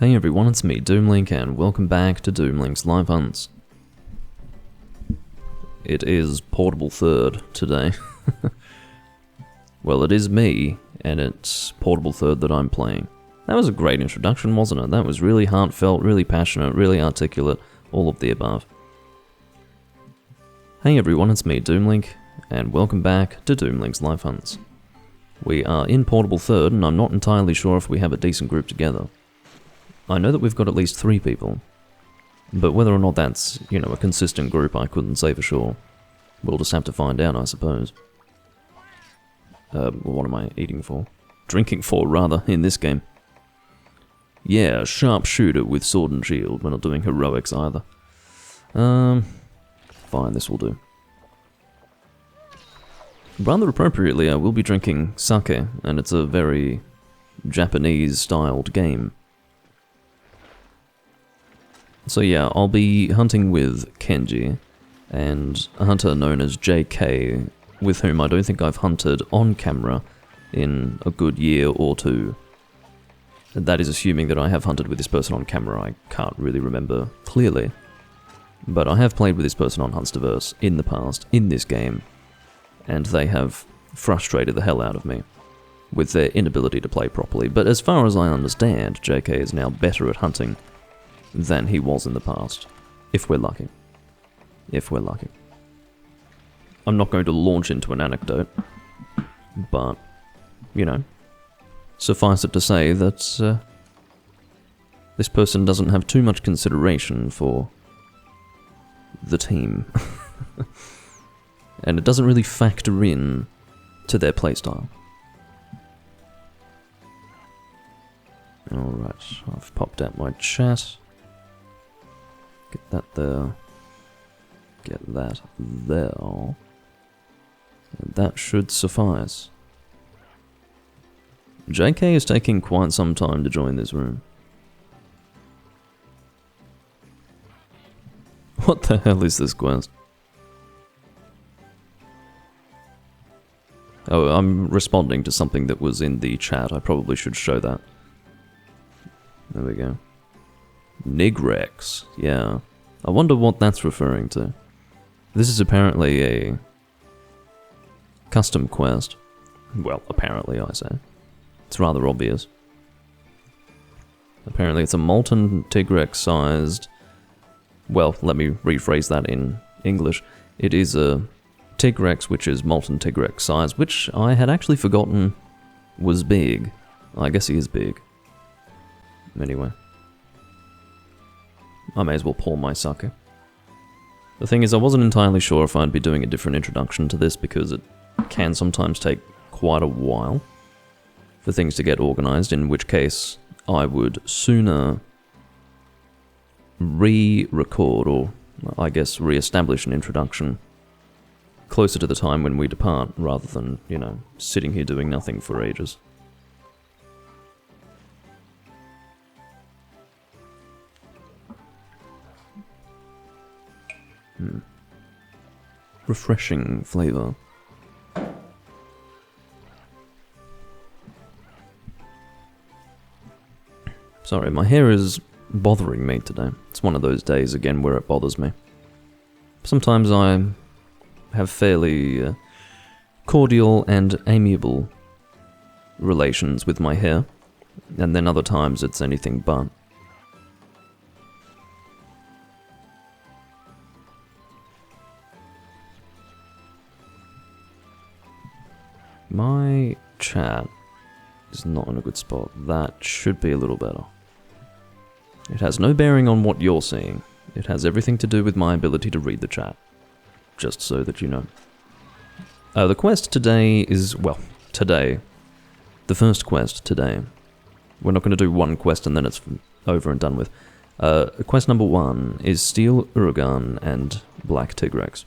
Hey everyone, it's me, Doomlink, and welcome back to Doomlink's Live Hunts. It is Portable Third today. Well, it is me, and it's Portable Third that I'm playing. That was a great introduction, wasn't it? That was really heartfelt, really passionate, really articulate, all of the above. Hey everyone, it's me, Doomlink, and welcome back to Doomlink's Live Hunts. We are in Portable Third, and I'm not entirely sure if we have a decent group together. I know that we've got at least 3 people, but whether or not that's, a consistent group, I couldn't say for sure. We'll just have to find out, I suppose. What am I eating for? Drinking for, rather, in this game. Yeah, sharpshooter with sword and shield. We're not doing heroics either. Fine, this will do. Rather appropriately, I will be drinking sake, and it's a very Japanese-styled game. So yeah, I'll be hunting with Kenji, and a hunter known as JK, with whom I don't think I've hunted on camera in a good year or two. That is assuming that I have hunted with this person on camera. I can't really remember clearly. But I have played with this person on Hunsterverse in the past, in this game, and they have frustrated the hell out of me with their inability to play properly. But as far as I understand, JK is now better at hunting than he was in the past, if we're lucky. If we're lucky. I'm not going to launch into an anecdote, but, suffice it to say that this person doesn't have too much consideration for the team. And it doesn't really factor in to their playstyle. Alright, I've popped out my chat. Get that there. Get that there. And that should suffice. JK is taking quite some time to join this room. What the hell is this quest? Oh, I'm responding to something that was in the chat. I probably should show that. There we go. Nigrex, yeah. I wonder what that's referring to. This is apparently a custom quest. Well, apparently, I say. It's rather obvious. Apparently it's a molten Tigrex-sized... Well, let me rephrase that in English. It is a Tigrex which is molten Tigrex size, which I had actually forgotten was big. I guess he is big. Anyway. I may as well pour my sake. The thing is, I wasn't entirely sure if I'd be doing a different introduction to this because it can sometimes take quite a while for things to get organized, in which case I would sooner re-record, or I guess re-establish an introduction closer to the time when we depart, rather than, sitting here doing nothing for ages. Refreshing flavor. Sorry, my hair is bothering me today. It's one of those days again where it bothers me. Sometimes I have fairly cordial and amiable relations with my hair, and then other times it's anything but. My chat is not in a good spot. That should be a little better. It has no bearing on what you're seeing. It has everything to do with my ability to read the chat. Just so that you know. The quest today is, today. The first quest today. We're not going to do one quest and then it's over and done with. Quest number 1 is Steel Urugan and Black Tigrex.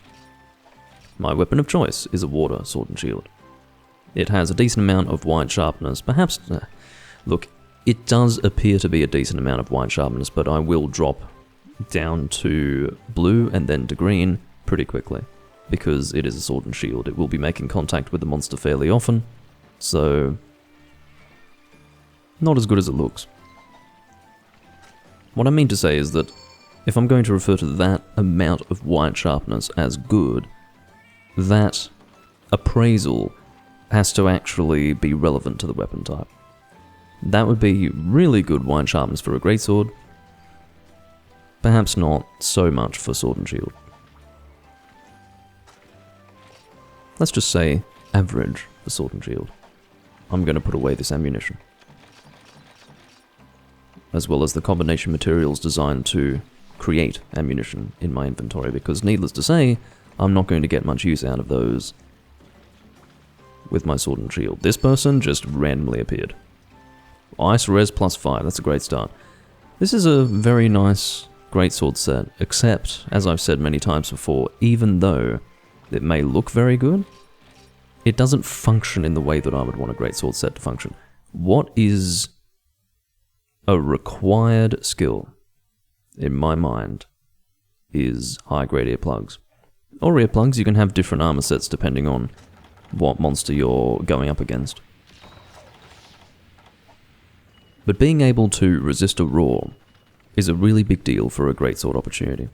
My weapon of choice is a water sword and shield. It has a decent amount of white sharpness. Perhaps, look, it does appear to be a decent amount of white sharpness, but I will drop down to blue and then to green pretty quickly, because it is a sword and shield. It will be making contact with the monster fairly often, so not as good as it looks. What I mean to say is that if I'm going to refer to that amount of white sharpness as good, that appraisal has to actually be relevant to the weapon type. That would be really good white sharpness for a greatsword, perhaps not so much for sword and shield. Let's just say average for sword and shield. I'm going to put away this ammunition, as well as the combination materials designed to create ammunition in my inventory, because needless to say, I'm not going to get much use out of those with my sword and shield. This person just randomly appeared. Ice res +5, that's a great start. This is a very nice greatsword set, except, as I've said many times before, even though it may look very good, it doesn't function in the way that I would want a greatsword set to function. What is a required skill, in my mind, is high-grade earplugs. Or earplugs, you can have different armor sets depending on what monster you're going up against. But being able to resist a roar is a really big deal for a greatsword opportunity.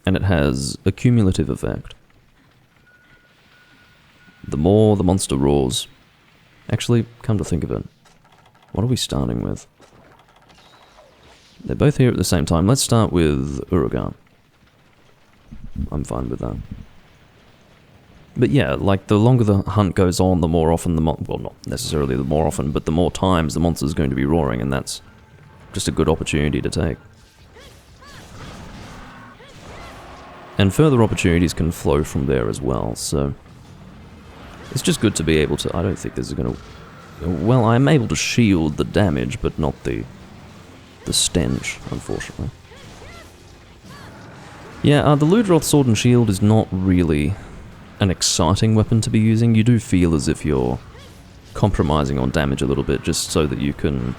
And it has a cumulative effect. The more the monster roars... Actually, come to think of it, what are we starting with? They're both here at the same time. Let's start with Uragan. I'm fine with that. But yeah, like, the longer the hunt goes on, the more often well, not necessarily the more often, but the more times the monster's going to be roaring, and that's just a good opportunity to take. And further opportunities can flow from there as well, so... It's just good to be able to... I don't think this is going to... Well, I'm able to shield the damage, but not the stench, unfortunately. Yeah, the Ludroth Sword and Shield is not really an exciting weapon to be using. You do feel as if you're compromising on damage a little bit, just so that you can...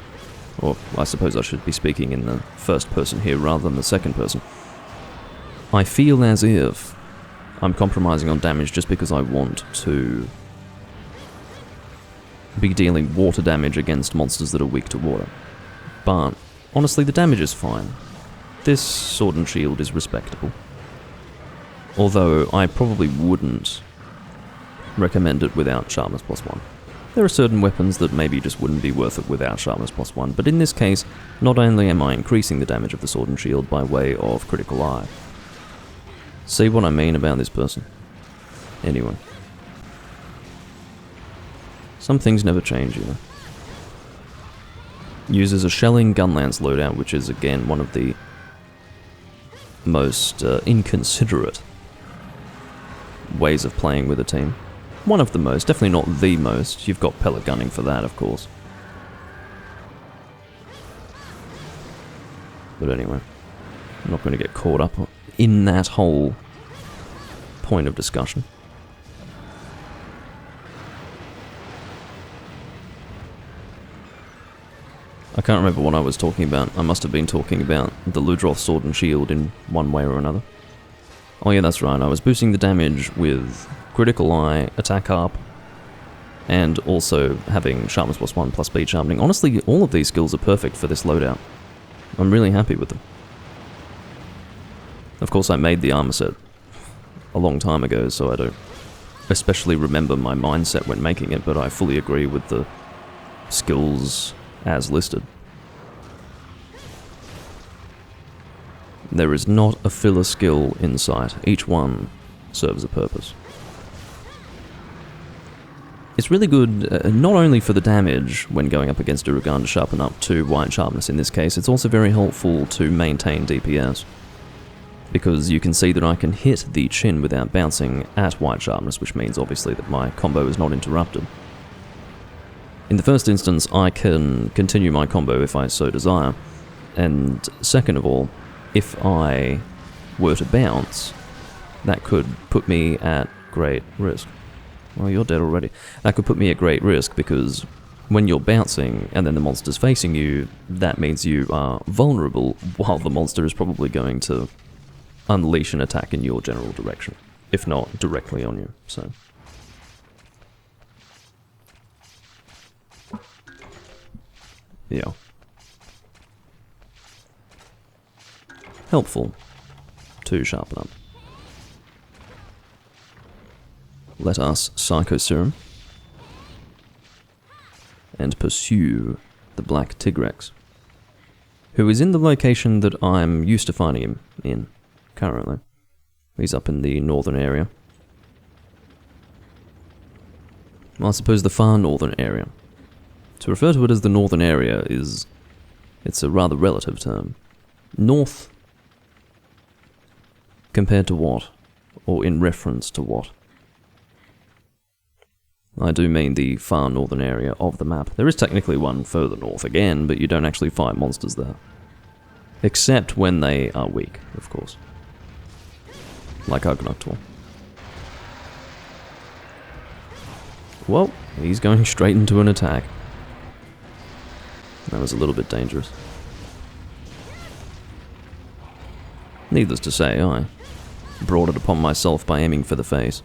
Or, I suppose I should be speaking in the first person here rather than the second person. I feel as if I'm compromising on damage just because I want to be dealing water damage against monsters that are weak to water. But, honestly, the damage is fine. This Sword and Shield is respectable. Although, I probably wouldn't recommend it without Sharpness +1. There are certain weapons that maybe just wouldn't be worth it without Sharpness +1, but in this case, not only am I increasing the damage of the Sword and Shield by way of Critical Eye. See what I mean about this person? Anyway. Some things never change, you know. Uses a Shelling Gunlance loadout, which is again one of the most inconsiderate ways of playing with a team. One of the most, definitely not the most. You've got pellet gunning for that, of course. But anyway, I'm not going to get caught up in that whole point of discussion. I can't remember what I was talking about. I must have been talking about the Ludroth Sword and Shield in one way or another. Oh yeah, that's right. I was boosting the damage with Critical Eye, Attack Up, and also having Sharpness +1 plus Speed Sharpening. Honestly, all of these skills are perfect for this loadout. I'm really happy with them. Of course, I made the armor set a long time ago, so I don't especially remember my mindset when making it, but I fully agree with the skills as listed. There is not a filler skill in sight. Each one serves a purpose. It's really good, not only for the damage when going up against Uragan to sharpen up to white sharpness in this case, it's also very helpful to maintain DPS. Because you can see that I can hit the chin without bouncing at white sharpness, which means obviously that my combo is not interrupted. In the first instance, I can continue my combo if I so desire, and second of all, if I were to bounce, that could put me at great risk. Well, you're dead already. That could put me at great risk because when you're bouncing and then the monster's facing you, that means you are vulnerable while the monster is probably going to unleash an attack in your general direction, if not directly on you, so... Yeah. Helpful to sharpen up. Let us Psycho Serum and pursue the Black Tigrex, who is in the location that I'm used to finding him in currently. He's up in the northern area. Well, I suppose the far northern area. To refer to it as the northern area it's a rather relative term. North compared to what? Or in reference to what? I do mean the far northern area of the map. There is technically one further north again, but you don't actually fight monsters there. Except when they are weak, of course. Like Ugnauctor. Well, he's going straight into an attack. That was a little bit dangerous. Needless to say, I brought it upon myself by aiming for the face.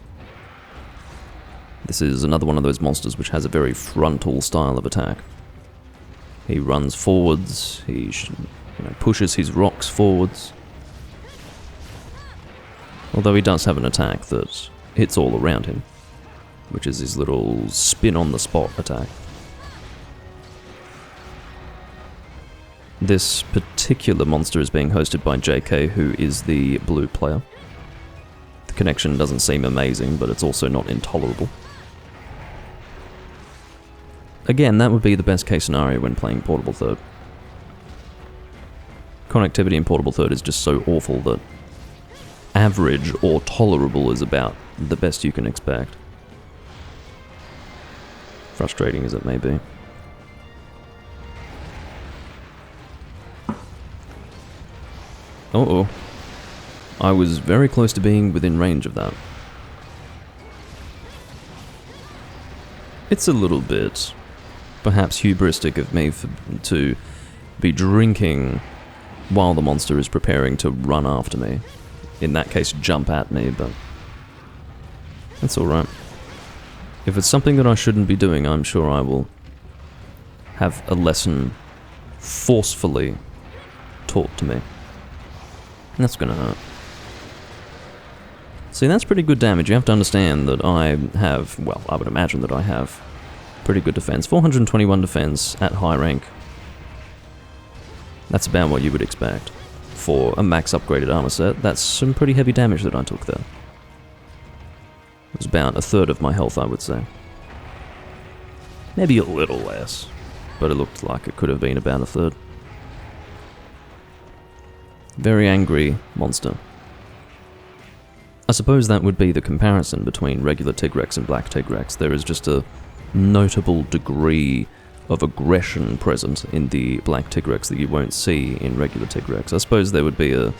This is another one of those monsters which has a very frontal style of attack. He runs forwards, he pushes his rocks forwards. Although he does have an attack that hits all around him, which is his little spin on the spot attack. This particular monster is being hosted by JK, who is the blue player. The connection doesn't seem amazing, but it's also not intolerable. Again, that would be the best case scenario when playing Portable Third. Connectivity in Portable Third is just so awful that average or tolerable is about the best you can expect. Frustrating as it may be. Uh-oh. I was very close to being within range of that. It's a little bit, perhaps hubristic of me to be drinking while the monster is preparing to run after me. In that case, jump at me, but that's alright. If it's something that I shouldn't be doing, I'm sure I will have a lesson forcefully taught to me. That's gonna hurt. See, that's pretty good damage. You have to understand that I have, well, I would imagine that I have pretty good defense. 421 defense at high rank. That's about what you would expect. For a max upgraded armor set, that's some pretty heavy damage that I took there. It was about a third of my health, I would say. Maybe a little less, but it looked like it could have been about a third. Very angry monster. I suppose that would be the comparison between regular Tigrex and Black Tigrex. There is just a notable degree of aggression present in the Black Tigrex that you won't see in regular Tigrex. I suppose there would be a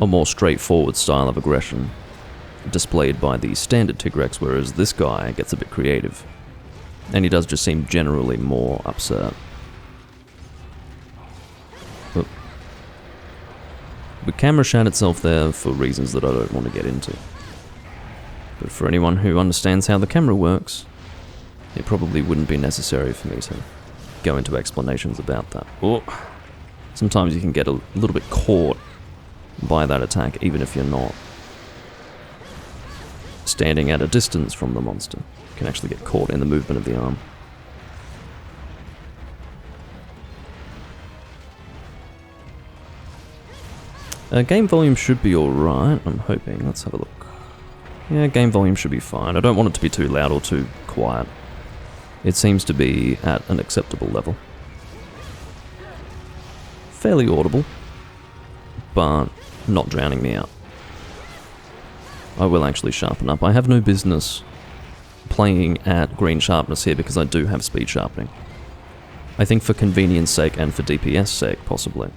more straightforward style of aggression displayed by the standard Tigrex, whereas this guy gets a bit creative. And he does just seem generally more upset. The camera shat itself there for reasons that I don't want to get into. But for anyone who understands how the camera works, it probably wouldn't be necessary for me to go into explanations about that. Oh, sometimes you can get a little bit caught by that attack, even if you're not standing at a distance from the monster. You can actually get caught in the movement of the arm. Game volume should be alright, I'm hoping. Let's have a look. Yeah, game volume should be fine. I don't want it to be too loud or too quiet. It seems to be at an acceptable level. Fairly audible, but not drowning me out. I will actually sharpen up. I have no business playing at green sharpness here because I do have speed sharpening. I think for convenience sake and for DPS sake, possibly,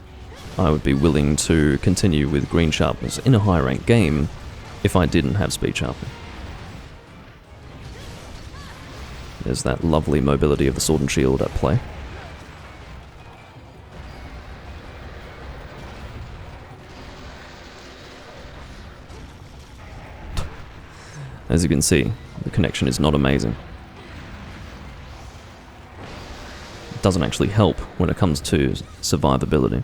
I would be willing to continue with green sharpness in a high rank game if I didn't have speed sharpening. There's that lovely mobility of the sword and shield at play. As you can see, the connection is not amazing. doesn't actually help when it comes to survivability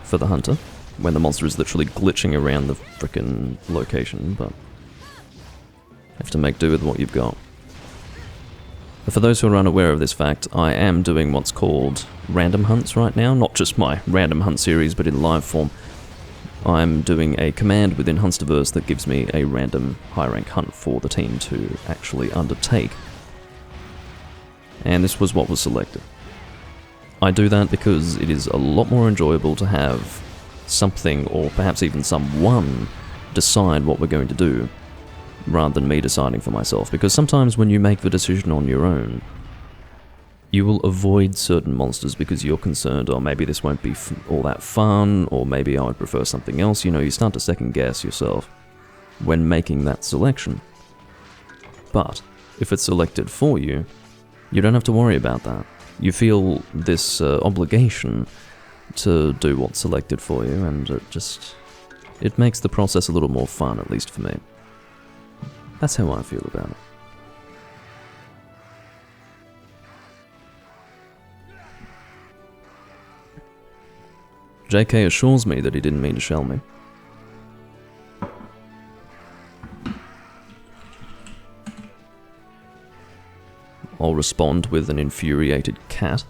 for the hunter, when the monster is literally glitching around the frickin' location, but you have to make do with what you've got. But for those who are unaware of this fact, I am doing what's called random hunts right now, not just my random hunt series, but in live form. I'm doing a command within Hunsterverse that gives me a random high rank hunt for the team to actually undertake. And this was what was selected. I do that because it is a lot more enjoyable to have something, or perhaps even someone, decide what we're going to do, rather than me deciding for myself. Because sometimes when you make the decision on your own, you will avoid certain monsters because you're concerned, oh, maybe this won't be all that fun, or maybe I would prefer something else. You know, you start to second guess yourself when making that selection. But if it's selected for you, you don't have to worry about that. You feel this obligation to do what's selected for you, and it makes the process a little more fun, at least for me. That's how I feel about it. JK assures me that he didn't mean to shell me. I'll respond with an infuriated cat.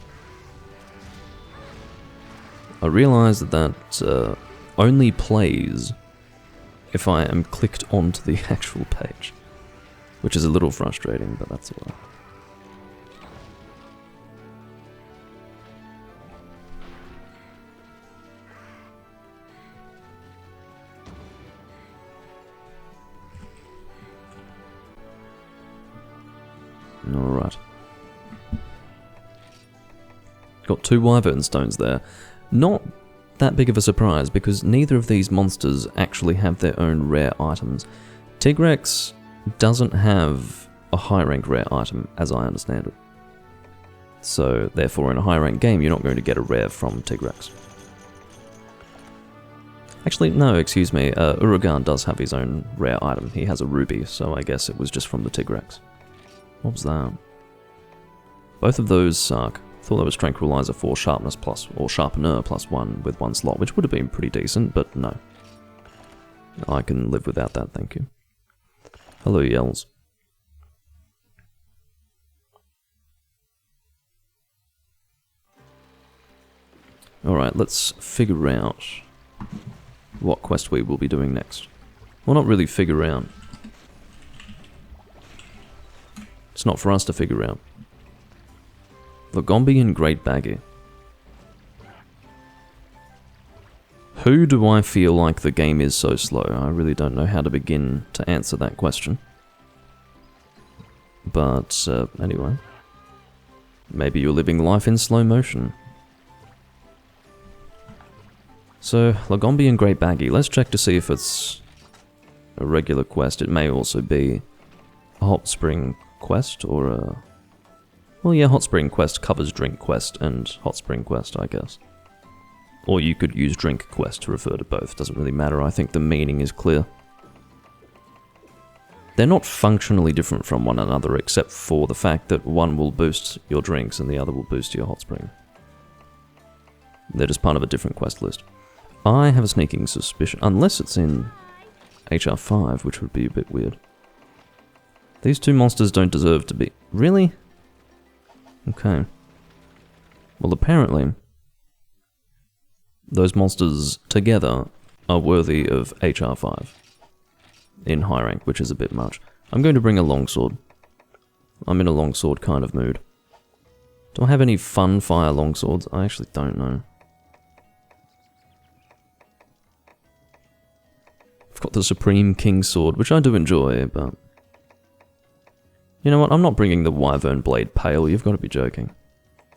I realise that only plays if I am clicked onto the actual page, which is a little frustrating, but that's alright. Alright. Got 2 wyvern stones there. Not that big of a surprise, because neither of these monsters actually have their own rare items. Tigrex doesn't have a high rank rare item, as I understand it. So, therefore, in a high rank game, you're not going to get a rare from Tigrex. Actually, no, excuse me, Uragan does have his own rare item. He has a ruby, so I guess it was just from the Tigrex. What was that? Both of those suck. Thought that was Tranquilizer 4 Sharpness plus, or Sharpener plus 1 with 1 slot, which would have been pretty decent, but no. I can live without that, thank you. Hello, Yells. Alright, let's figure out what quest we will be doing next. Well, not really figure out. It's not for us to figure out. Lagombi and Great Baggy. Who do I feel like the game is so slow? I really don't know how to begin to answer that question. But, anyway. Maybe you're living life in slow motion. So, Lagombi and Great Baggy. Let's check to see if it's a regular quest. It may also be a hot spring quest, or a... Well, yeah, Hot Spring Quest covers Drink Quest and Hot Spring Quest, I guess. Or you could use Drink Quest to refer to both. Doesn't really matter. I think the meaning is clear. They're not functionally different from one another, except for the fact that one will boost your drinks and the other will boost your hot spring. They're just part of a different quest list. I have a sneaking suspicion, unless it's in HR5, which would be a bit weird. These 2 monsters don't deserve to be... Really? Okay. Well, apparently, those monsters together are worthy of HR5 in high rank, which is a bit much. I'm going to bring a longsword. I'm in a longsword kind of mood. Do I have any fun fire longswords? I actually don't know. I've got the Supreme King Sword, which I do enjoy, but... You know what, I'm not bringing the Wyvern Blade Pale, you've got to be joking.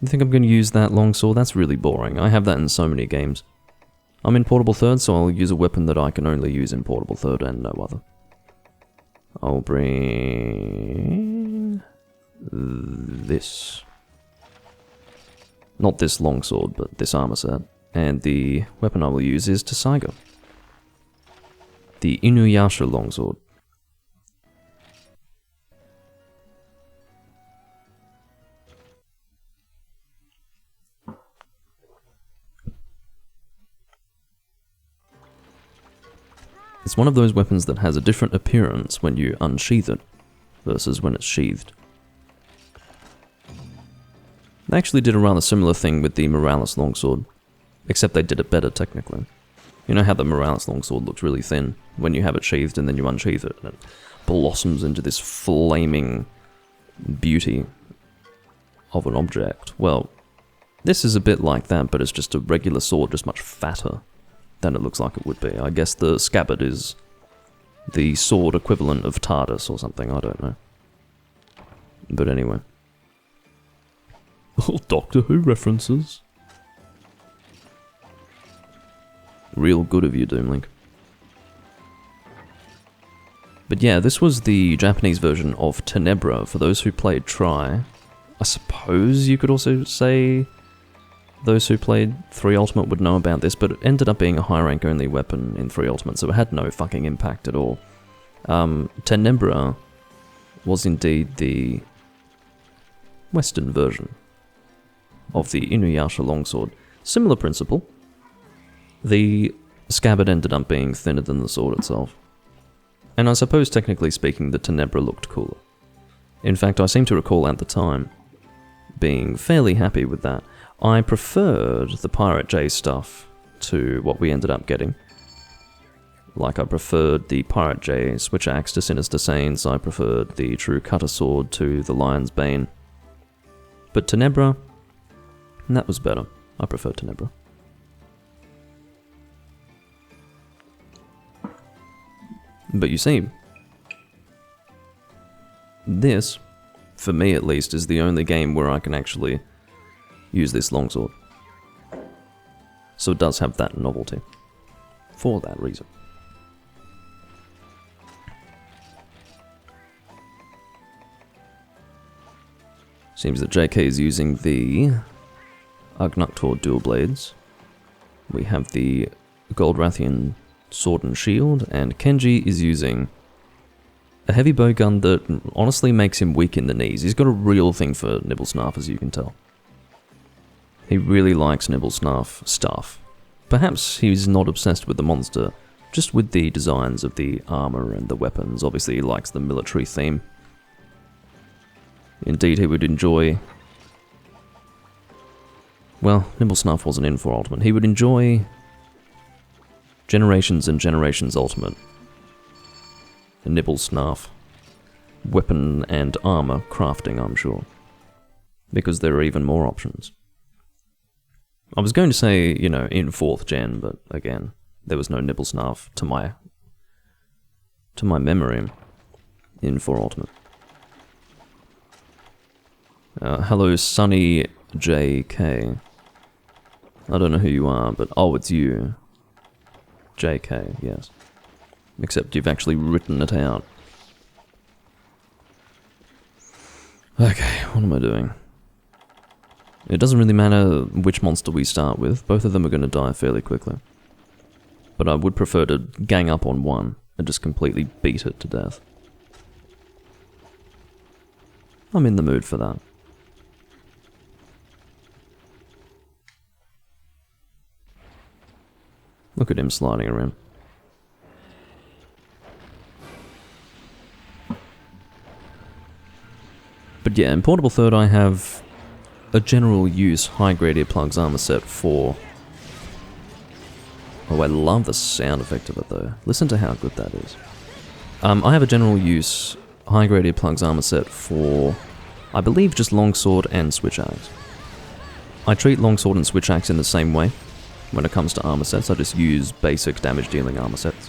You think I'm going to use that longsword? That's really boring. I have that in so many games. I'm in Portable Third, so I'll use a weapon that I can only use in Portable Third and no other. I'll bring... this. Not this longsword, but this armor set. And the weapon I will use is Tsuiga. The Inuyasha Longsword. It's one of those weapons that has a different appearance when you unsheath it versus when it's sheathed. They actually did a rather similar thing with the Morales Longsword, except they did it better technically. You know how the Morales Longsword looks really thin when you have it sheathed and then you unsheath it, and it blossoms into this flaming beauty of an object. Well, this is a bit like that, but it's just a regular sword, just much fatter than it looks like it would be. I guess the scabbard is the sword equivalent of TARDIS or something, I don't know. But anyway. All Doctor Who references. Real good of you, Doomlink. But yeah, this was the Japanese version of Tenebra. For those who played Tri, I suppose you could also say those who played 3 Ultimate would know about this, but it ended up being a high rank only weapon in 3 Ultimate, so it had no fucking impact at all. Tenebra was indeed the Western version of the Inuyasha Longsword. Similar principle. The scabbard ended up being thinner than the sword itself. And I suppose technically speaking the Tenebra looked cooler. In fact, I seem to recall at the time being fairly happy with that. I preferred the Pirate J stuff to what we ended up getting. Like I preferred the Pirate J Switch Axe to Sinister Saints, I preferred the True Cutter Sword to the Lion's Bane. But Tenebra, that was better. I prefer Tenebra. But you see, this, for me at least, is the only game where I can actually use this longsword. So it does have that novelty. For that reason. Seems that JK is using the Ugnauctor dual blades. We have the Goldrathian sword and shield, and Kenji is using a heavy bowgun that honestly makes him weak in the knees. He's got a real thing for Nibblesnarf, as you can tell. He really likes Nibblesnarf stuff. Perhaps he's not obsessed with the monster, just with the designs of the armor and the weapons. Obviously he likes the military theme. Indeed, he would enjoy... Well, Nibblesnarf wasn't in for Ultimate. He would enjoy Generations and Generations Ultimate. A Nibblesnarf weapon and armor crafting, I'm sure. Because there are even more options. I was going to say, you know, in 4th gen, but again, there was no Nibblesnarf to my memory in 4 Ultimate. Hello, Sunny JK. I don't know who you are, but oh, it's you. JK, yes. Except you've actually written it out. Okay, what am I doing? It doesn't really matter which monster we start with, both of them are going to die fairly quickly. But I would prefer to gang up on one and just completely beat it to death. I'm in the mood for that. Look at him sliding around. But yeah, in Portable Third I have a general use high grade earplugs armor set for... Oh, I love the sound effect of it though. Listen to how good that is. I have a general use high grade earplugs armor set for, I believe, just Longsword and Switch Axe. I treat Longsword and Switch Axe in the same way. When it comes to armor sets, I just use basic damage dealing armor sets.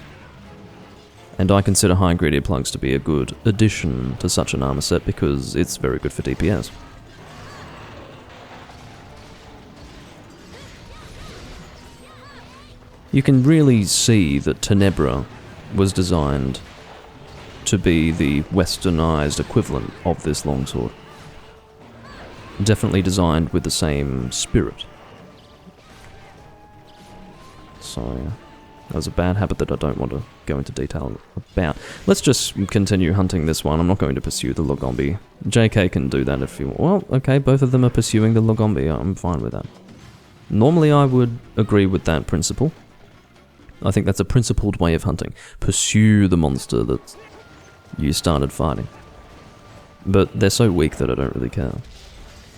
And I consider high grade earplugs to be a good addition to such an armor set because it's very good for DPS. You can really see that Tenebra was designed to be the westernized equivalent of this longsword. Definitely designed with the same spirit. So, yeah. That was a bad habit that I don't want to go into detail about. Let's just continue hunting this one. I'm not going to pursue the Logombi. JK can do that if you want. Well, okay, both of them are pursuing the Logombi. I'm fine with that. Normally I would agree with that principle. I think that's a principled way of hunting. Pursue the monster that you started fighting. But they're so weak that I don't really care.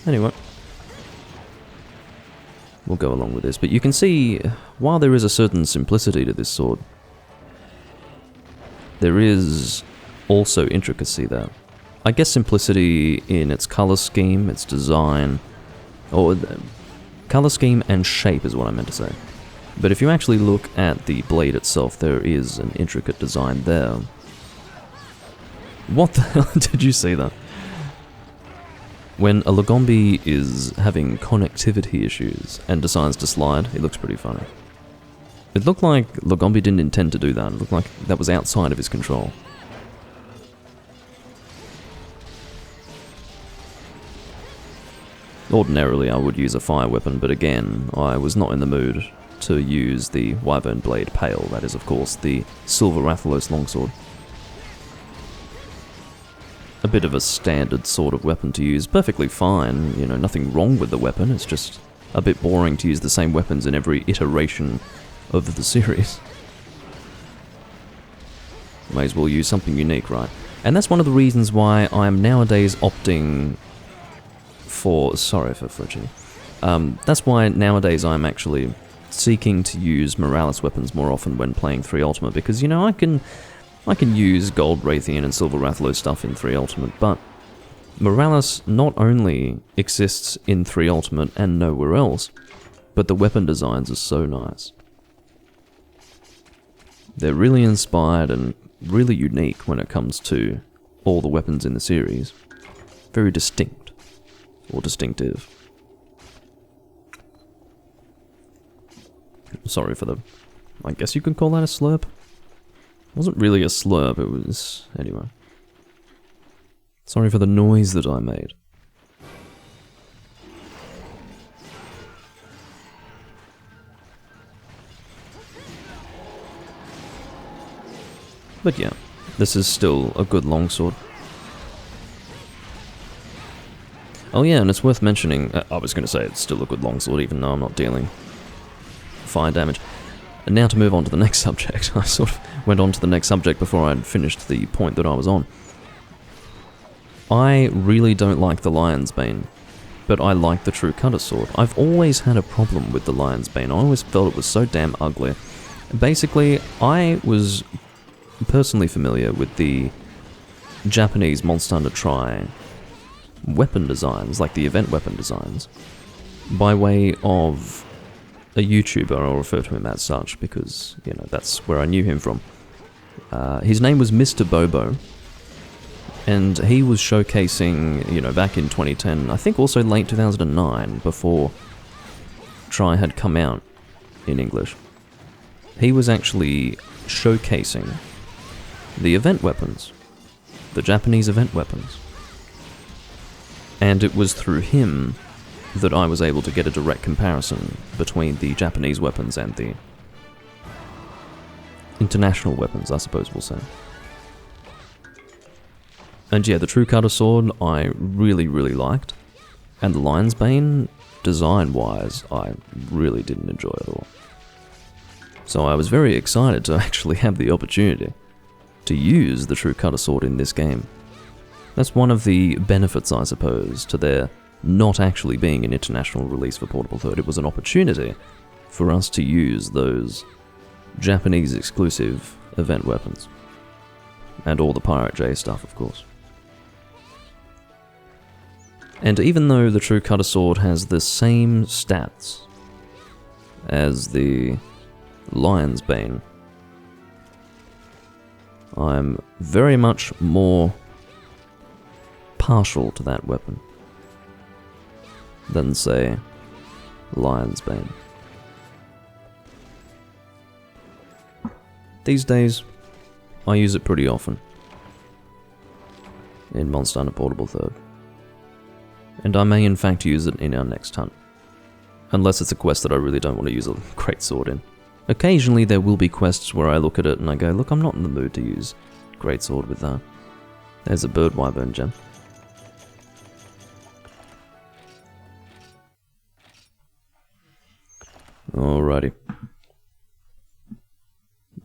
Anyway. We'll go along with this. But you can see, while there is a certain simplicity to this sword, there is also intricacy there. I guess simplicity in its color scheme, its design, or color scheme and shape is what I meant to say. But if you actually look at the blade itself, there is an intricate design there. What the hell did you see that? When a Lagombi is having connectivity issues and decides to slide, it looks pretty funny. It looked like Lagombi didn't intend to do that. It looked like that was outside of his control. Ordinarily I would use a fire weapon, but again, I was not in the mood to use the Wyvern Blade Pale. That is, of course, the Silver Rathalos Longsword. A bit of a standard sort of weapon to use. Perfectly fine, you know, nothing wrong with the weapon. It's just a bit boring to use the same weapons in every iteration of the series. May as well use something unique, right? And that's one of the reasons why I'm nowadays opting for... Sorry for fridging. That's why nowadays I'm actually seeking to use Morales weapons more often when playing 3 Ultimate, because, you know, I can use Gold Raytheon and Silver Rathalos stuff in 3 Ultimate, but Morales not only exists in 3 Ultimate and nowhere else, but the weapon designs are so nice. They're really inspired and really unique when it comes to all the weapons in the series. Very distinct, or distinctive. Sorry for the... I guess you could call that a slurp? It wasn't really a slurp, it was... Anyway. Sorry for the noise that I made. But yeah, this is still a good longsword. Oh yeah, and it's worth mentioning... I was going to say it's still a good longsword, even though I'm not dealing fire damage. And now to move on to the next subject. I sort of went on to the next subject before I'd finished the point that I was on. I really don't like the Lion's Bane, but I like the True Cutter Sword. I've always had a problem with the Lion's Bane. I always felt it was so damn ugly. Basically, I was personally familiar with the Japanese Monster Hunter Tri weapon designs, like the event weapon designs, by way of a YouTuber. I'll refer to him as such because, you know, that's where I knew him from. His name was Mr. Bobo, and he was showcasing, you know, back in 2010, I think also late 2009, before Tri had come out in English. He was actually showcasing the event weapons, the Japanese event weapons. And it was through him that I was able to get a direct comparison between the Japanese weapons and the international weapons, I suppose we'll say. And yeah, the True Cutter Sword I really, really liked. And the Lion's Bane, design-wise, I really didn't enjoy at all. So I was very excited to actually have the opportunity to use the True Cutter Sword in this game. That's one of the benefits, I suppose, to their not actually being an international release for Portable Third. It was an opportunity for us to use those Japanese exclusive event weapons. And all the Pirate J stuff, of course. And even though the True Cutter Sword has the same stats as the Lion's Bane, I'm very much more partial to that weapon than, say, Lion's Bane. These days, I use it pretty often in Monster Hunter Portable Third. And I may in fact use it in our next hunt. Unless it's a quest that I really don't want to use a greatsword in. Occasionally there will be quests where I look at it and I go, look, I'm not in the mood to use greatsword with that. There's a bird wyvern gem. Alrighty.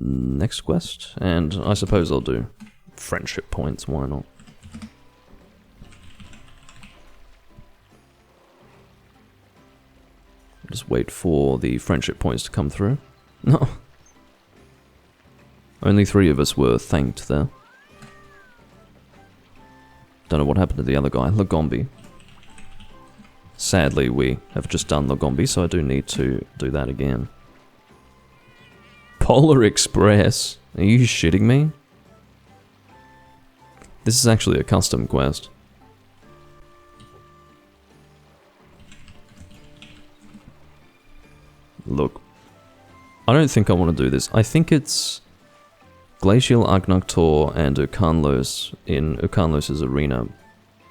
next quest, and I suppose I'll do friendship points, why not? Just wait for the friendship points to come through. No. Only 3 of us were thanked there. Don't know what happened to the other guy, Lagombi. Sadly, we have just done Lagombi, so I do need to do that again. Polar Express? Are you shitting me? This is actually a custom quest. Look, I don't think I want to do this. I think it's Glacial Agnaktor and Ukanlos in Ukanlos' arena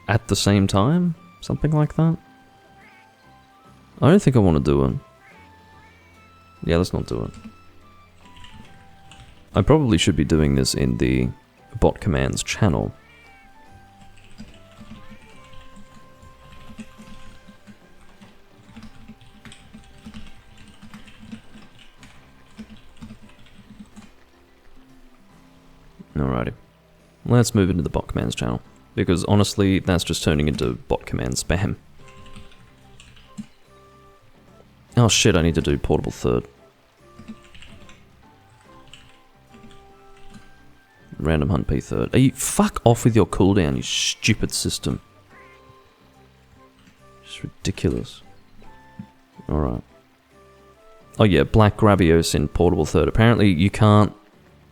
at the same time? Something like that? I don't think I want to do it. Yeah, let's not do it. I probably should be doing this in the bot commands channel. Alrighty. Let's move into the bot commands channel. Because honestly, that's just turning into bot command spam. Oh shit, I need to do portable third. Random hunt P third. Are you fuck off with your cooldown, you stupid system. It's ridiculous. Alright. Oh yeah, Black Gravios in portable third. Apparently you can't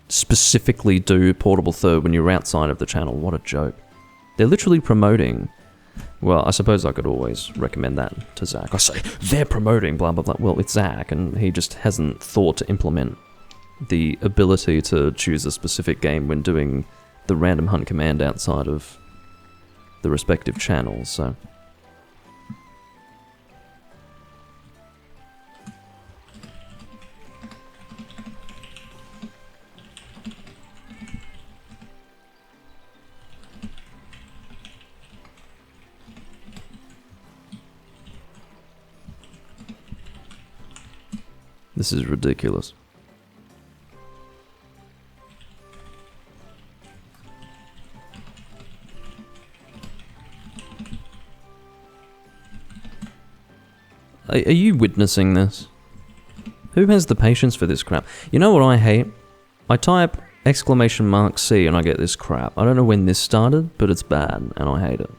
specifically do portable third when you're outside of the channel. What a joke. They're literally promoting... Well, I suppose I could always recommend that to Zach. I say, they're promoting blah blah blah. Well, it's Zach, and he just hasn't thought to implement the ability to choose a specific game when doing the random hunt command outside of the respective channels, so... This is ridiculous. Are you witnessing this? Who has the patience for this crap? You know what I hate? I type !C and I get this crap. I don't know when this started, but it's bad and I hate it.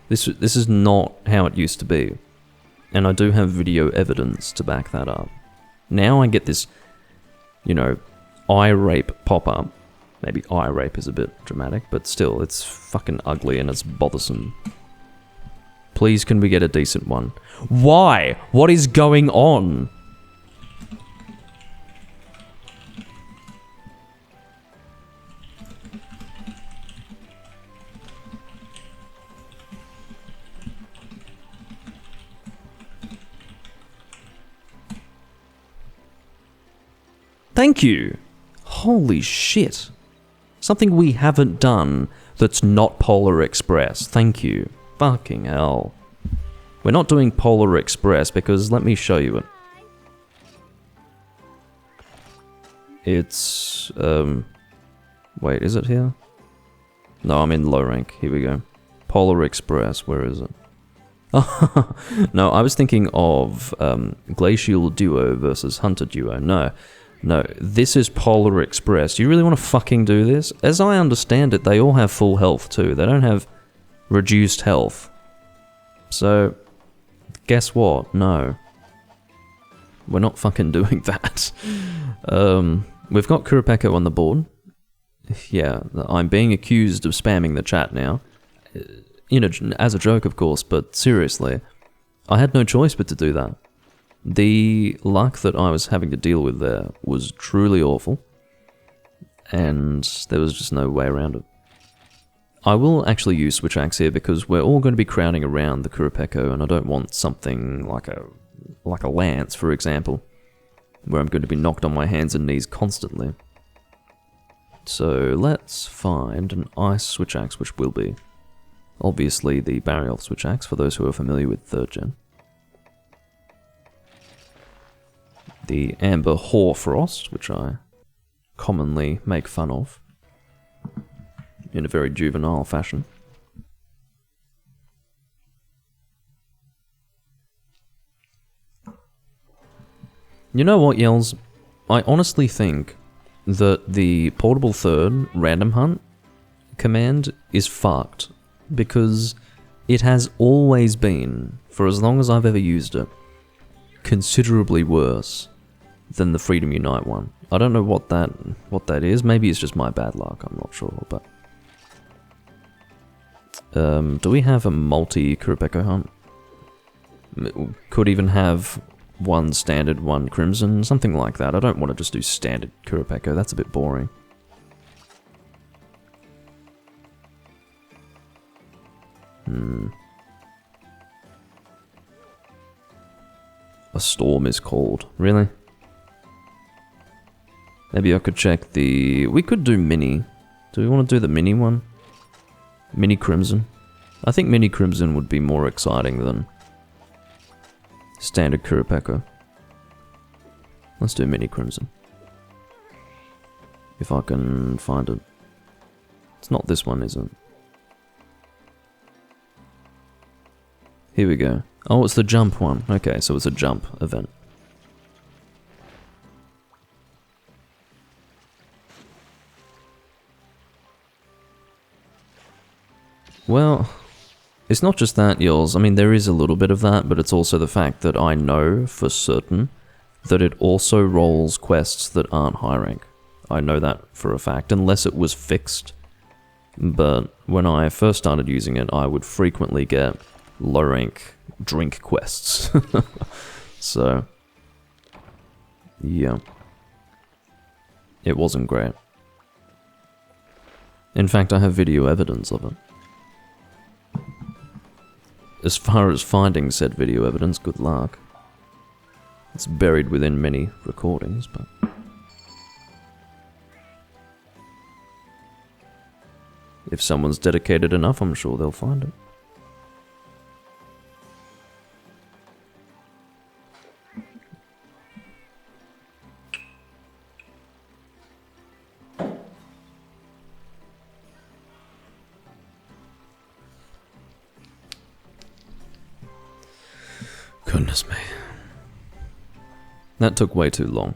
This is not how it used to be. And I do have video evidence to back that up. Now I get this, you know, eye rape pop-up. Maybe eye rape is a bit dramatic, but still, it's fucking ugly and it's bothersome. Please, can we get a decent one? Why? What is going on? Thank you! Holy shit. Something we haven't done that's not Polar Express. Thank you. Fucking hell. We're not doing Polar Express because let me show you it. It's... Wait, is it here? No, I'm in low rank. Here we go. Polar Express, where is it? No, I was thinking of Glacial Duo versus Hunter Duo. No, this is Polar Express. Do you really want to fucking do this? As I understand it, they all have full health too. They don't have reduced health. So, guess what? No. We're not fucking doing that. We've got Kurapeko on the board. Yeah, I'm being accused of spamming the chat now. You know, as a joke, of course, but seriously. I had no choice but to do that. The luck that I was having to deal with there was truly awful, and there was just no way around it. I will actually use Switch Axe here because we're all going to be crowding around the Kurapeko, and I don't want something like a lance, for example, where I'm going to be knocked on my hands and knees constantly. So let's find an ice Switch Axe, which will be obviously the Barrier Switch Axe for those who are familiar with 3rd gen. The Amber Hoarfrost, which I commonly make fun of in a very juvenile fashion. You know what, Yells? I honestly think that the portable third random hunt command is fucked, because it has always been, for as long as I've ever used it, considerably worse than the Freedom Unite one. I don't know what that is. Maybe it's just my bad luck. I'm not sure, but do we have a multi Kurapeko hunt? Could even have one standard, one crimson, something like that. I don't want to just do standard Kurapeko. That's a bit boring. A storm is called. Really? Maybe I could check the... We could do mini. Do we want to do the mini one? Mini Crimson? I think Mini Crimson would be more exciting than standard Kurapeko. Let's do Mini Crimson. If I can find it. It's not this one, is it? Here we go. Oh, it's the jump one. Okay, so it's a jump event. Well, it's not just that, Yules. I mean, there is a little bit of that, but it's also the fact that I know for certain that it also rolls quests that aren't high rank. I know that for a fact, unless it was fixed. But when I first started using it, I would frequently get low rank drink quests. So, yeah. It wasn't great. In fact, I have video evidence of it. As far as finding said video evidence, good luck. It's buried within many recordings, but... if someone's dedicated enough, I'm sure they'll find it. Goodness me. That took way too long.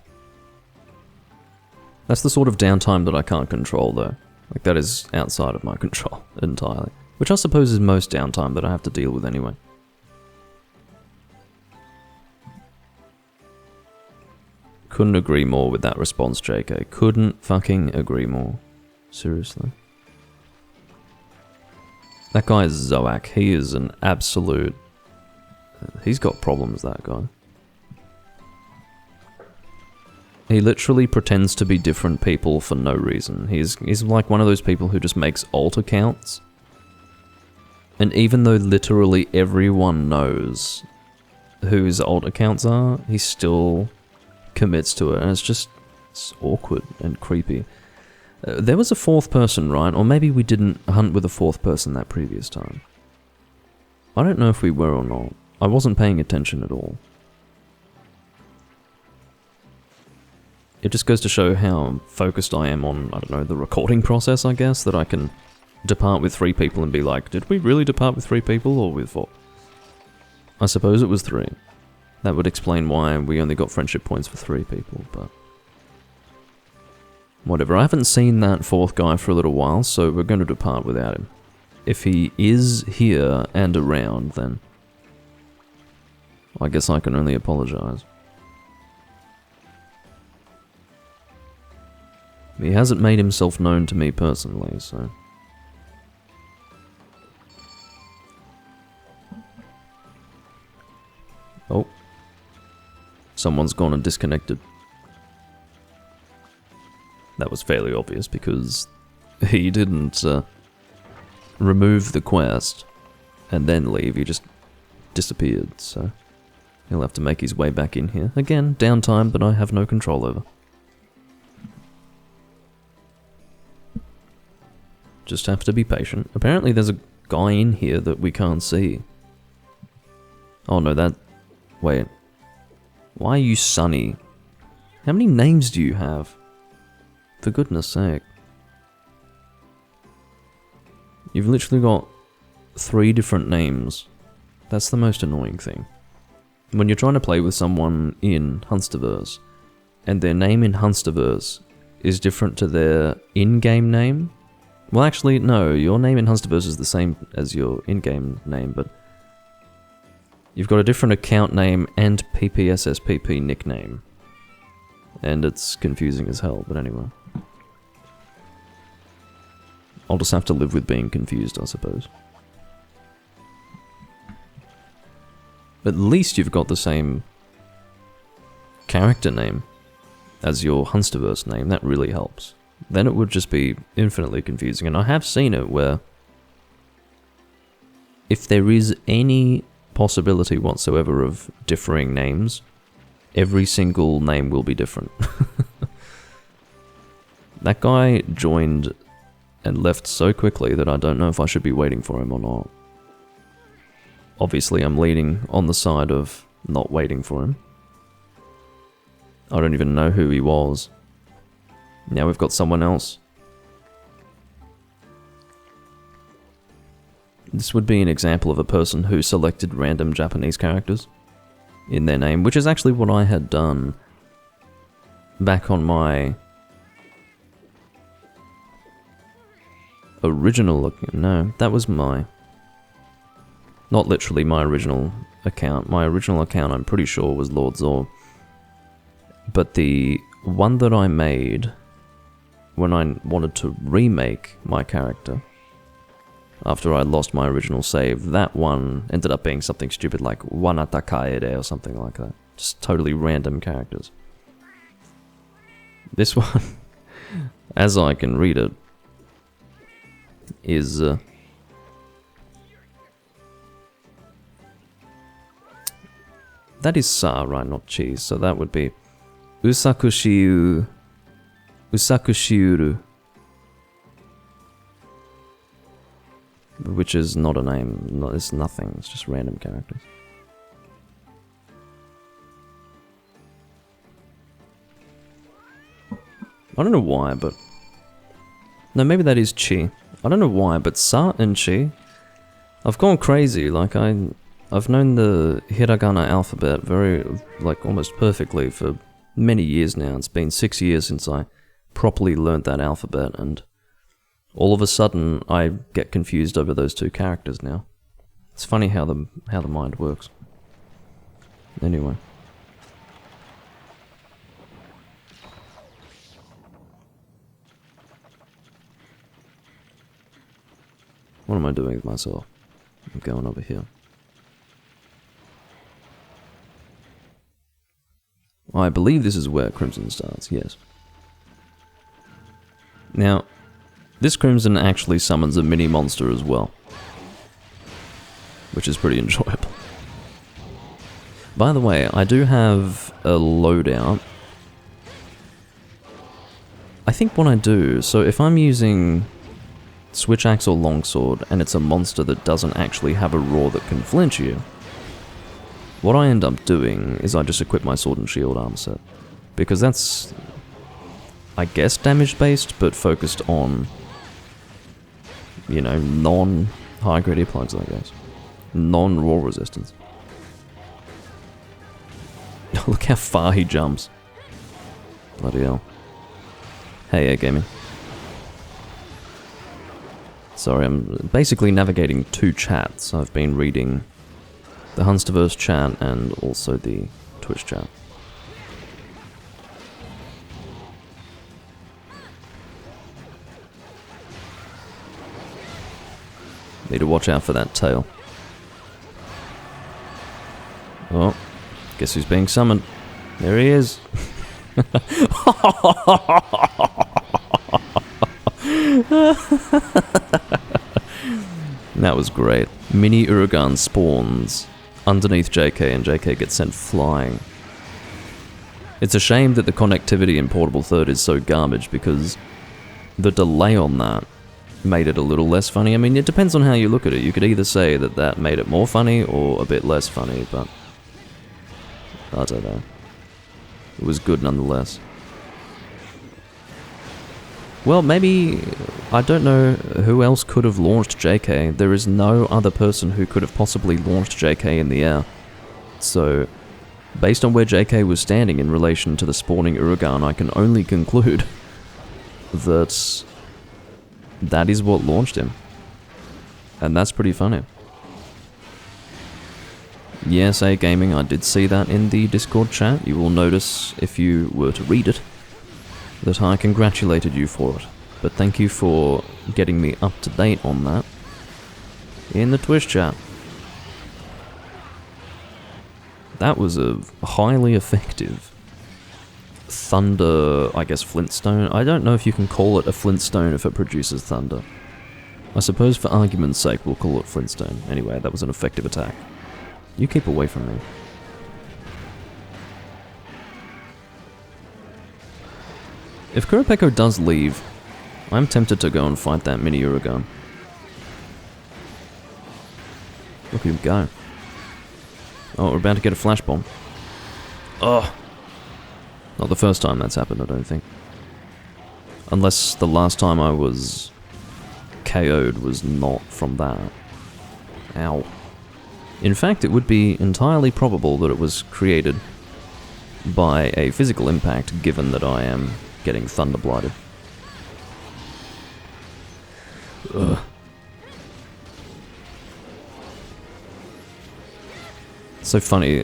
That's the sort of downtime that I can't control, though. Like, that is outside of my control entirely. Which I suppose is most downtime that I have to deal with anyway. Couldn't agree more with that response, JK. Couldn't fucking agree more. Seriously. That guy is Zoak. He is an absolute... He's got problems, that guy. He literally pretends to be different people for no reason. He's like one of those people who just makes alt accounts. And even though literally everyone knows who his alt accounts are, he still commits to it. And it's awkward and creepy. There was a fourth person, right? Or maybe we didn't hunt with a fourth person that previous time. I don't know if we were or not. I wasn't paying attention at all. It just goes to show how focused I am on, I don't know, the recording process, I guess, that I can depart with 3 people and be like, did we really depart with 3 people or with 4? I suppose it was 3. That would explain why we only got friendship points for 3 people, but... whatever, I haven't seen that 4th guy for a little while, so we're going to depart without him. If he is here and around, then... I guess I can only apologize. He hasn't made himself known to me personally, so... Oh. Someone's gone and disconnected. That was fairly obvious because he didn't remove the quest and then leave, he just disappeared, so... he'll have to make his way back in here. Again, downtime, but I have no control over. Just have to be patient. Apparently there's a guy in here that we can't see. Oh no, that... wait. Why are you Sunny? How many names do you have? For goodness sake. You've literally got 3 different names. That's the most annoying thing. When you're trying to play with someone in Hunsterverse, and their name in Hunsterverse is different to their in-game name. Well, actually, no, your name in Hunsterverse is the same as your in-game name, but you've got a different account name and PPSSPP nickname. And it's confusing as hell, but anyway. I'll just have to live with being confused, I suppose. At least you've got the same character name as your Hunsterverse name. That really helps. Then it would just be infinitely confusing. And I have seen it where if there is any possibility whatsoever of differing names, every single name will be different. That guy joined and left so quickly that I don't know if I should be waiting for him or not. Obviously, I'm leaning on the side of not waiting for him. I don't even know who he was. Now we've got someone else. This would be an example of a person who selected random Japanese characters in their name, which is actually what I had done back on my original... No, that was my... Not literally my original account. My original account, I'm pretty sure, was Lord Zor. But the one that I made when I wanted to remake my character, after I lost my original save, that one ended up being something stupid like Wanata Kaede or something like that. Just totally random characters. This one, as I can read it, is... that is Sa, right, not cheese, so that would be Usakushiuru. Which is not a name, it's nothing, it's just random characters. I don't know why, but... No, maybe that is Chi. I don't know why, but Sa and Chi... I've gone crazy, like I've known the hiragana alphabet very, like, almost perfectly for many years now. It's been 6 years since I properly learnt that alphabet, and all of a sudden I get confused over those 2 characters now. It's funny how the mind works. Anyway. What am I doing with myself? I'm going over here. I believe this is where Crimson starts, yes. Now, this Crimson actually summons a mini monster as well, which is pretty enjoyable. By the way, I do have a loadout. I think what I do, so if I'm using Switch Axe or Longsword and it's a monster that doesn't actually have a roar that can flinch you, what I end up doing is I just equip my Sword and Shield armor set. Because that's, I guess, damage-based, but focused on, you know, non-high grade earplugs, I guess. Non-roar resistance. Look how far he jumps. Bloody hell. Hey, Air Gaming. Sorry, I'm basically navigating 2 chats. I've been reading the Hunsterverse chat and also the Twitch chat. Need to watch out for that tail. Oh, guess who's being summoned? There he is. That was great. Mini Uragan spawns underneath JK and JK gets sent flying. It's a shame that the connectivity in Portable Third is so garbage because the delay on that made it a little less funny. I mean, it depends on how you look at it. You could either say that that made it more funny or a bit less funny, but I don't know. It was good nonetheless. Well, maybe... I don't know who else could have launched JK. There is no other person who could have possibly launched JK in the air. So, based on where JK was standing in relation to the spawning Uragaan, I can only conclude that that is what launched him. And that's pretty funny. Yes, A-Gaming, I did see that in the Discord chat. You will notice, if you were to read it, that I congratulated you for it. But thank you for getting me up to date on that in the Twitch chat. That was a highly effective thunder, I guess, flintstone. I don't know if you can call it a flintstone if it produces thunder. I suppose for argument's sake we'll call it flintstone. Anyway, that was an effective attack. You keep away from me. If Kurapeko does leave, I'm tempted to go and fight that mini Uragaan. Look at him go. Oh, we're about to get a flash bomb. Oh! Not the first time that's happened, I don't think. Unless the last time I was KO'd was not from that. Ow. In fact, it would be entirely probable that it was created by a physical impact, given that I am getting thunder blighted. Ugh. So funny,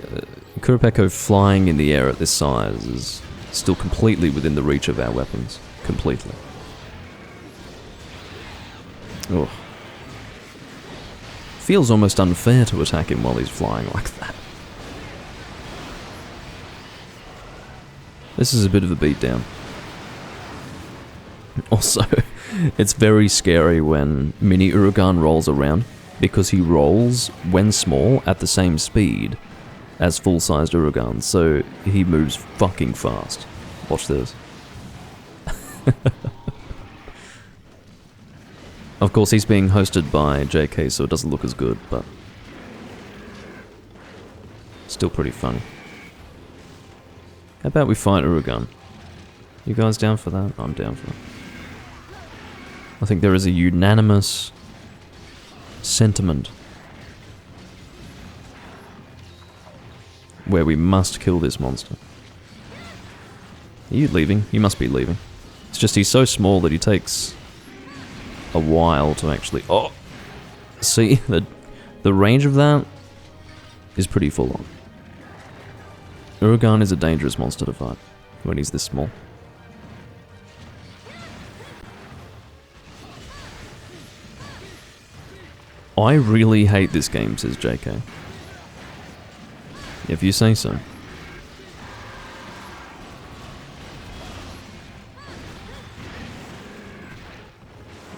Kurapeko flying in the air at this size is still completely within the reach of our weapons. Completely. Ugh. Feels almost unfair to attack him while he's flying like that. This is a bit of a beatdown. Also, it's very scary when Mini Uragaan rolls around, because he rolls, when small, at the same speed as full-sized Uragaan, so he moves fucking fast. Watch this. Of course, he's being hosted by JK, so it doesn't look as good, but still pretty funny. How about we fight Uragaan? You guys down for that? I'm down for it. I think there is a unanimous sentiment where we must kill this monster. Are you leaving? You must be leaving. It's just he's so small that he takes a while to actually... Oh! See, the range of that is pretty full on. Uragaan is a dangerous monster to fight when he's this small. I really hate this game, says JK. If you say so.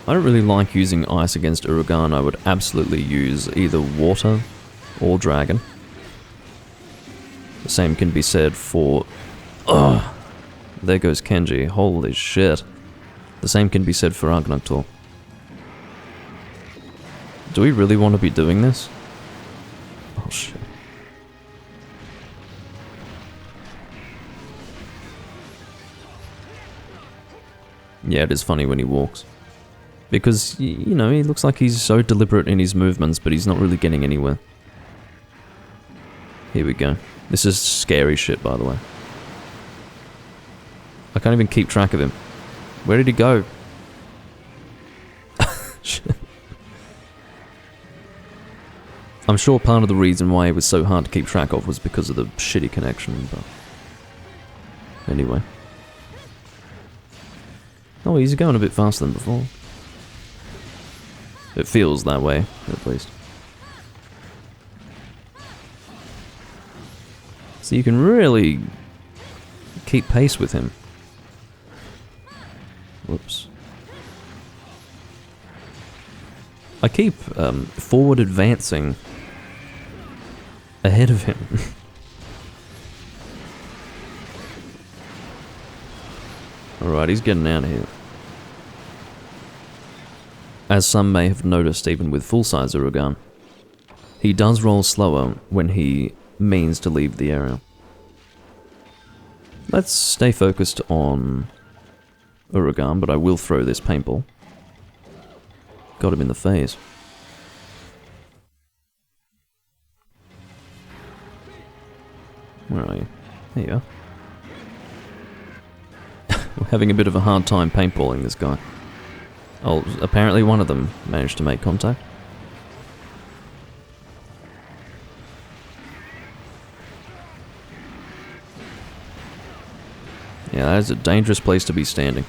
I don't really like using ice against Uragaan. I would absolutely use either water or dragon. The same can be said for... Ugh! There goes Kenji. Holy shit. The same can be said for Agnator. Do we really want to be doing this? Oh shit. Yeah, it is funny when he walks. Because, you know, he looks like he's so deliberate in his movements, but he's not really getting anywhere. Here we go. This is scary shit, by the way. I can't even keep track of him. Where did he go? Shit. I'm sure part of the reason why it was so hard to keep track of was because of the shitty connection, but... Anyway. Oh, he's going a bit faster than before. It feels that way, at least. So you can really keep pace with him. Whoops. I keep forward advancing ahead of him. Alright, he's getting out of here. As some may have noticed even with full-size Uragaan, he does roll slower when he means to leave the area. Let's stay focused on Uragan, but I will throw this paintball. Got him in the face. Where are you? There you are. We're having a bit of a hard time paintballing this guy. Oh, apparently one of them managed to make contact. Yeah, that is a dangerous place to be standing.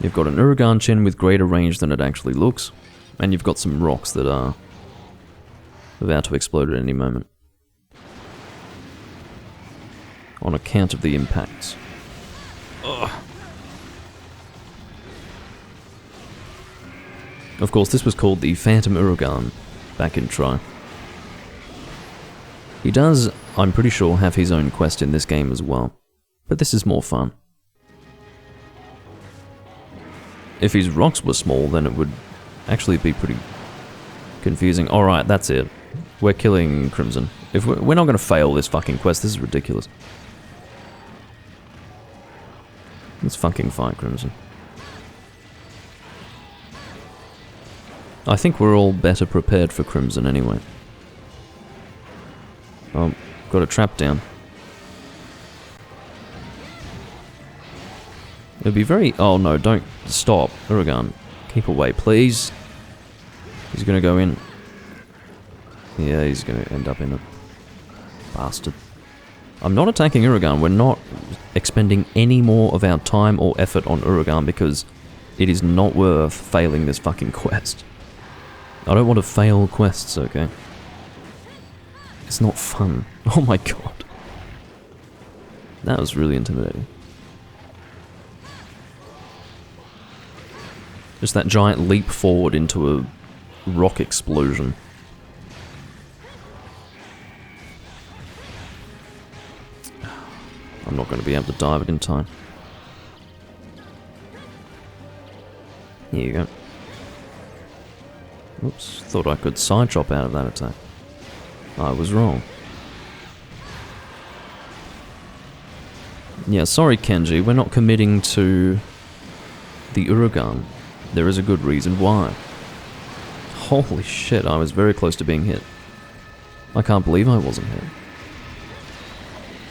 You've got an Uragan chin with greater range than it actually looks, and you've got some rocks that are about to explode at any moment. On account of the impacts. Ugh. Of course, this was called the Phantom Uragan back in Tri. He does, I'm pretty sure, have his own quest in this game as well, but this is more fun. If his rocks were small, then it would actually be pretty confusing. Alright, that's it. We're killing Crimson. If we're not going to fail this fucking quest, this is ridiculous. Let's fucking fight Crimson. I think we're all better prepared for Crimson anyway. Oh, got a trap down. It'd be very... Oh no, don't stop. Uragan, keep away, please. He's gonna go in. Yeah, he's gonna end up in it. Bastard. I'm not attacking Uragan. We're not expending any more of our time or effort on Uragan because it is not worth failing this fucking quest. I don't want to fail quests, okay? It's not fun. Oh my god. That was really intimidating. Just that giant leap forward into a rock explosion. I'm not going to be able to dive it in time. Here you go. Oops, thought I could side drop out of that attack. I was wrong. Yeah, sorry Kenji, we're not committing to the Uragan. There is a good reason why. Holy shit, I was very close to being hit. I can't believe I wasn't hit.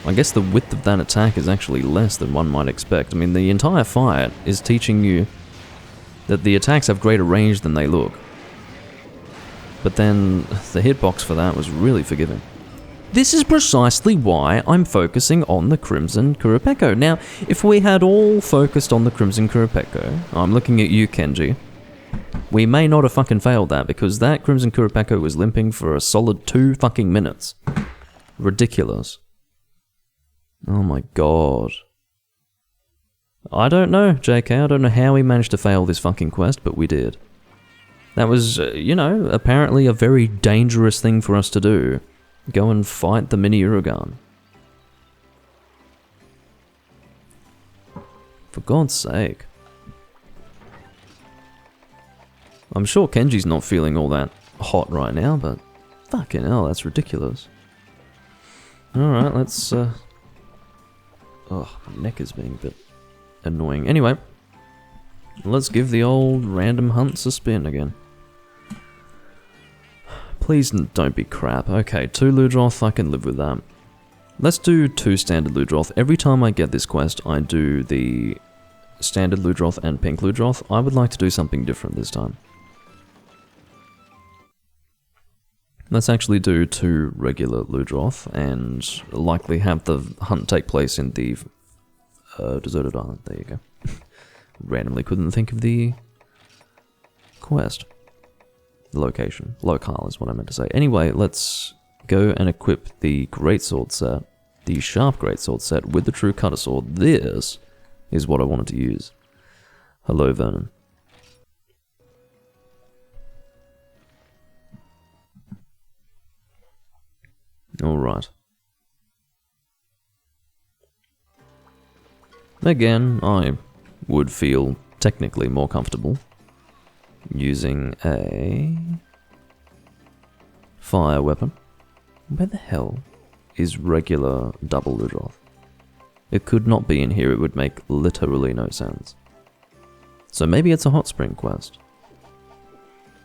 I guess the width of that attack is actually less than one might expect. I mean, the entire fight is teaching you that the attacks have greater range than they look. But then, the hitbox for that was really forgiving. This is precisely why I'm focusing on the Crimson Kurapeko. Now, if we had all focused on the Crimson Kurapeko, I'm looking at you, Kenji, we may not have fucking failed that, because that Crimson Kurapeko was limping for a solid 2 fucking minutes. Ridiculous. Oh my god. I don't know, JK, I don't know how we managed to fail this fucking quest, but we did. That was, you know, apparently a very dangerous thing for us to do. Go and fight the mini Uragan. For God's sake. I'm sure Kenji's not feeling all that hot right now, but fucking hell, that's ridiculous. Alright, let's, oh, my neck is being a bit annoying. Anyway, let's give the old random hunts a spin again. Please don't be crap. Okay, 2 Ludroth, I can live with that. Let's do 2 standard Ludroth. Every time I get this quest, I do the standard Ludroth and pink Ludroth. I would like to do something different this time. Let's actually do 2 regular Ludroth and likely have the hunt take place in the deserted island. There you go. Randomly couldn't think of the quest. Location. Locale is what I meant to say. Anyway, let's go and equip the greatsword set, the sharp greatsword set with the true cutter sword. This is what I wanted to use. Hello, Vernon. Alright. Again, I would feel technically more comfortable using a fire weapon. Where the hell is regular double Ludroth? It could not be in here, it would make literally no sense. So maybe it's a hot spring quest.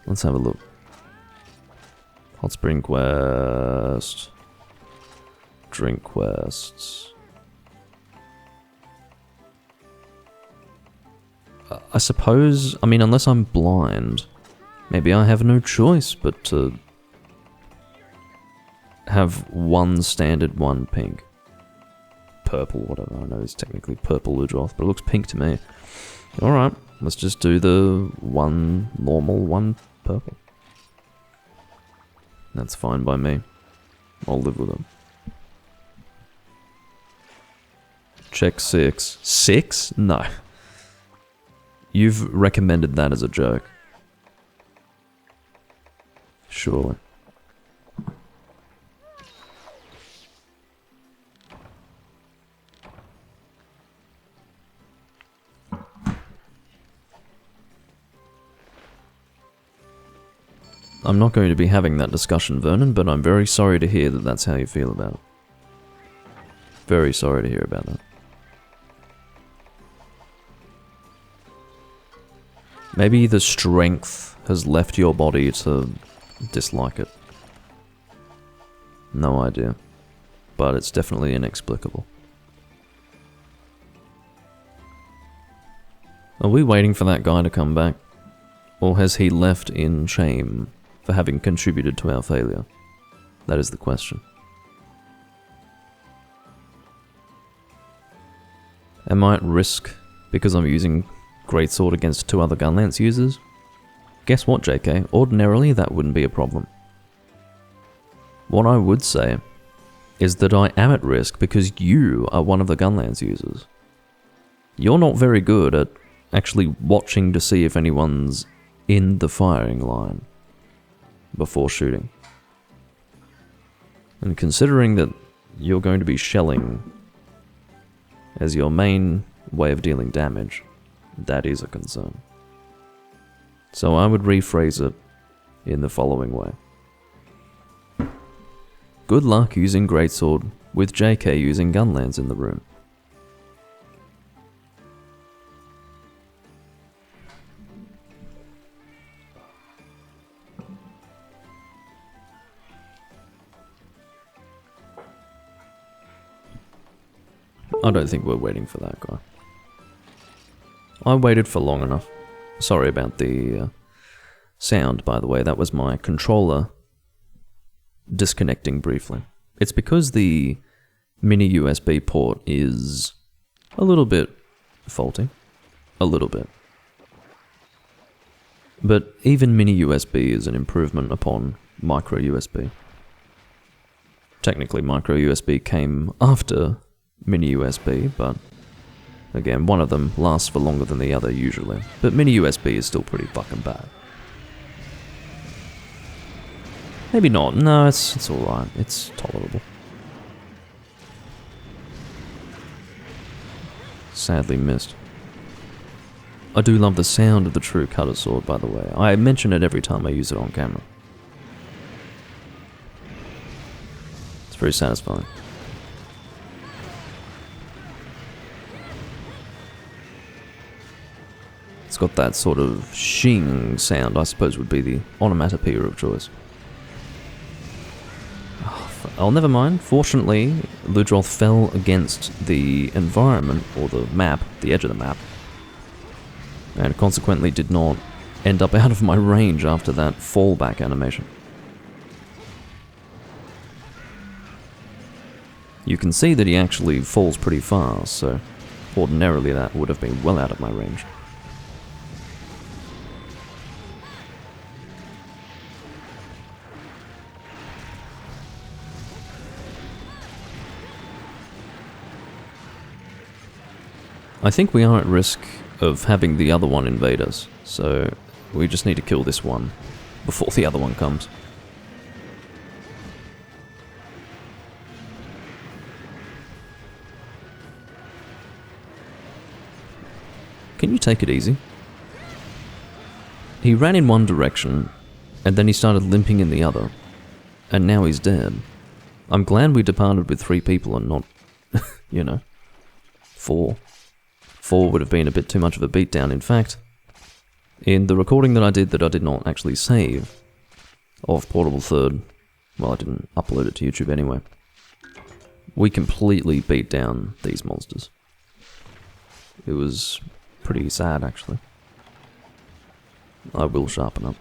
Let's have a look. Hot spring quest. Drink quests. I suppose, I mean, unless I'm blind, maybe I have no choice but to have one standard, one pink. Purple, whatever. I know it's technically purple Ludroth, but it looks pink to me. Alright, let's just do the one normal, one purple. That's fine by me. I'll live with them. Check 6. 6? No. You've recommended that as a joke. Surely. I'm not going to be having that discussion, Vernon, but I'm very sorry to hear that that's how you feel about it. Very sorry to hear about that. Maybe the strength has left your body to dislike it. No idea. But it's definitely inexplicable. Are we waiting for that guy to come back? Or has he left in shame for having contributed to our failure? That is the question. Am I at risk because I'm using Greatsword against 2 other Gunlance users? Guess what, JK? Ordinarily, that wouldn't be a problem. What I would say is that I am at risk because you are one of the Gunlance users. You're not very good at actually watching to see if anyone's in the firing line before shooting. And considering that you're going to be shelling as your main way of dealing damage, that is a concern. So I would rephrase it in the following way. Good luck using Greatsword with JK using Gunlance in the room. I don't think we're waiting for that guy. I waited for long enough. Sorry about the sound, by the way. That was my controller disconnecting briefly. It's because the mini USB port is a little bit faulty. A little bit. But even mini USB is an improvement upon micro USB. Technically, micro USB came after mini USB, but again, one of them lasts for longer than the other usually. But mini USB is still pretty fucking bad. Maybe not. No, it's alright. It's tolerable. Sadly missed. I do love the sound of the true cutter sword, by the way. I mention it every time I use it on camera. It's very satisfying. It's got that sort of shing sound, I suppose would be the onomatopoeia of choice. Oh, never mind. Fortunately, Ludroth fell against the environment, or the map, the edge of the map, and consequently did not end up out of my range after that fallback animation. You can see that he actually falls pretty fast, so ordinarily that would have been well out of my range. I think we are at risk of having the other one invade us, so we just need to kill this one before the other one comes. Can you take it easy? He ran in one direction, and then he started limping in the other, and now he's dead. I'm glad we departed with 3 people and not, you know, 4. 4 would have been a bit too much of a beatdown. In fact, in the recording that I did not actually save of Portable Third, well, I didn't upload it to YouTube anyway, we completely beat down these monsters. It was pretty sad, actually. I will sharpen up.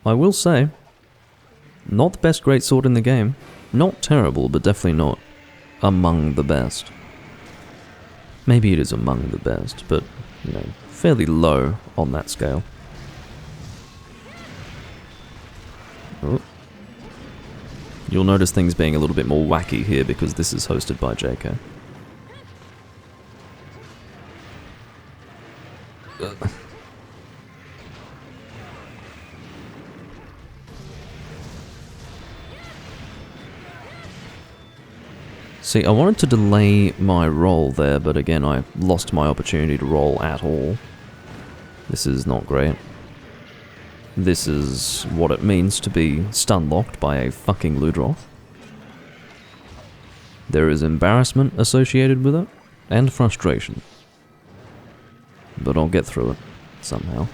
I will say, not the best greatsword in the game. Not terrible, but definitely not among the best. Maybe it is among the best, but, you know, fairly low on that scale. Oh. You'll notice things being a little bit more wacky here because this is hosted by JK. See, I wanted to delay my roll there, but again, I lost my opportunity to roll at all. This is not great. This is what it means to be stun-locked by a fucking Ludroth. There is embarrassment associated with it, and frustration. But I'll get through it, somehow.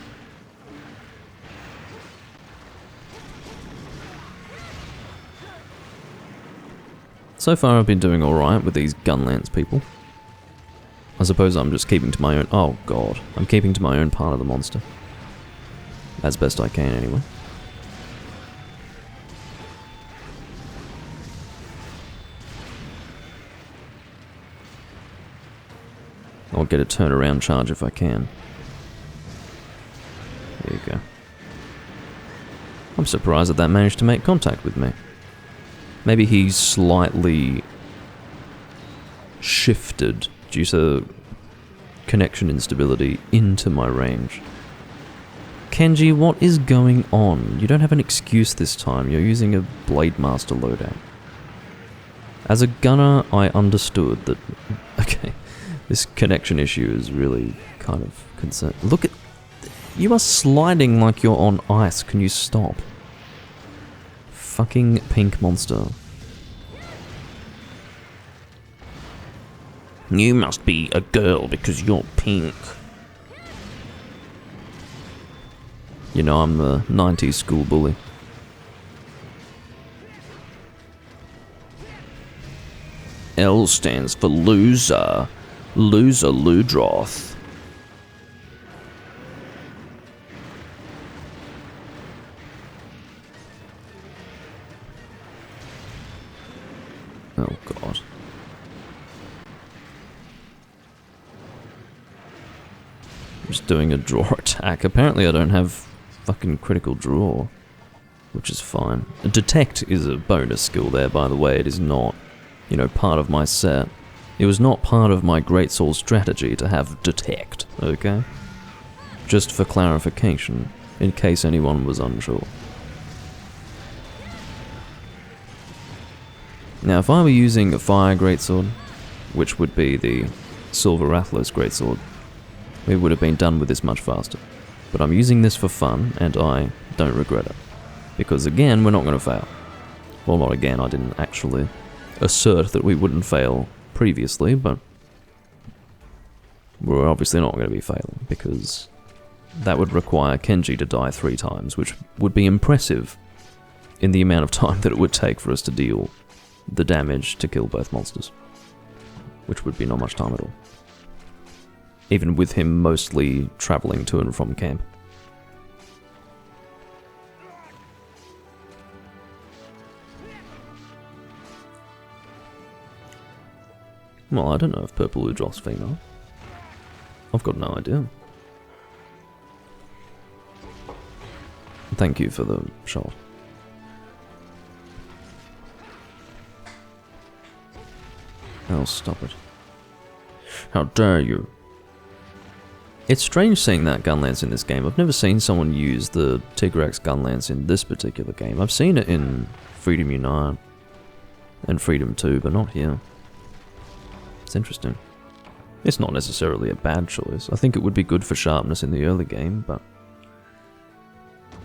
So far I've been doing alright with these Gunlance people. I suppose I'm just keeping to my own... Oh god, I'm keeping to my own part of the monster. As best I can, anyway. I'll get a turnaround charge if I can. There you go. I'm surprised that managed to make contact with me. Maybe he's slightly shifted due to connection instability into my range. Kenji, what is going on? You don't have an excuse this time. You're using a Blade Master loadout. As a gunner, I understood that... Okay, this connection issue is really kind of concerned. Look at... You are sliding like you're on ice. Can you stop? Fucking pink monster. You must be a girl because you're pink. You know, I'm the 90s school bully. L stands for loser. Loser Ludroth. Oh god. I'm just doing a draw attack. Apparently I don't have fucking critical draw, which is fine. Detect is a bonus skill there, by the way. It is not, you know, part of my set. It was not part of my greatsword strategy to have detect, okay? Just for clarification, in case anyone was unsure. Now, if I were using a fire greatsword, which would be the Silver Rathalos greatsword, we would have been done with this much faster. But I'm using this for fun, and I don't regret it. Because again, we're not going to fail. Well, not again, I didn't actually assert that we wouldn't fail previously, but we're obviously not going to be failing, because that would require Kenji to die 3 times, which would be impressive in the amount of time that it would take for us to deal the damage to kill both monsters. Which would be not much time at all. Even with him mostly travelling to and from camp. Well, I don't know if Purple Ludroth's female. I've got no idea. Thank you for the shot. Oh, stop it. How dare you? It's strange seeing that gunlance in this game. I've never seen someone use the Tigrex gunlance in this particular game. I've seen it in Freedom Unite and Freedom 2, but not here. It's interesting. It's not necessarily a bad choice. I think it would be good for sharpness in the early game, but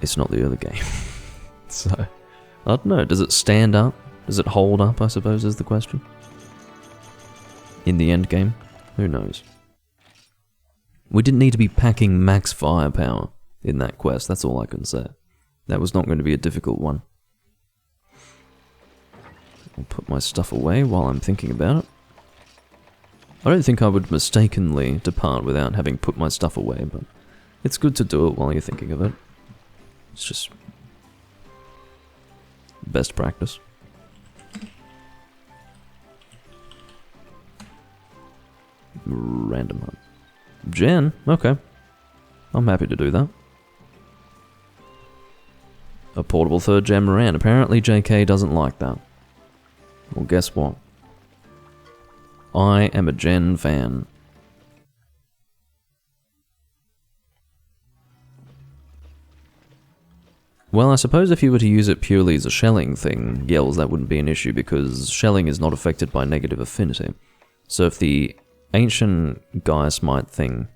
it's not the early game. So, I don't know, does it stand up? Does it hold up, I suppose, is the question. In the end game? Who knows? We didn't need to be packing max firepower in that quest, that's all I can say. That was not going to be a difficult one. I'll put my stuff away while I'm thinking about it. I don't think I would mistakenly depart without having put my stuff away, but it's good to do it while you're thinking of it. It's just best practice. Random hunt. Jen, okay. I'm happy to do that. A portable third gen Moran. Apparently JK doesn't like that. Well, guess what? I am a Jen fan. Well, I suppose if you were to use it purely as a shelling thing, Yells, that wouldn't be an issue because shelling is not affected by negative affinity. So if the ancient Gaia Smite thing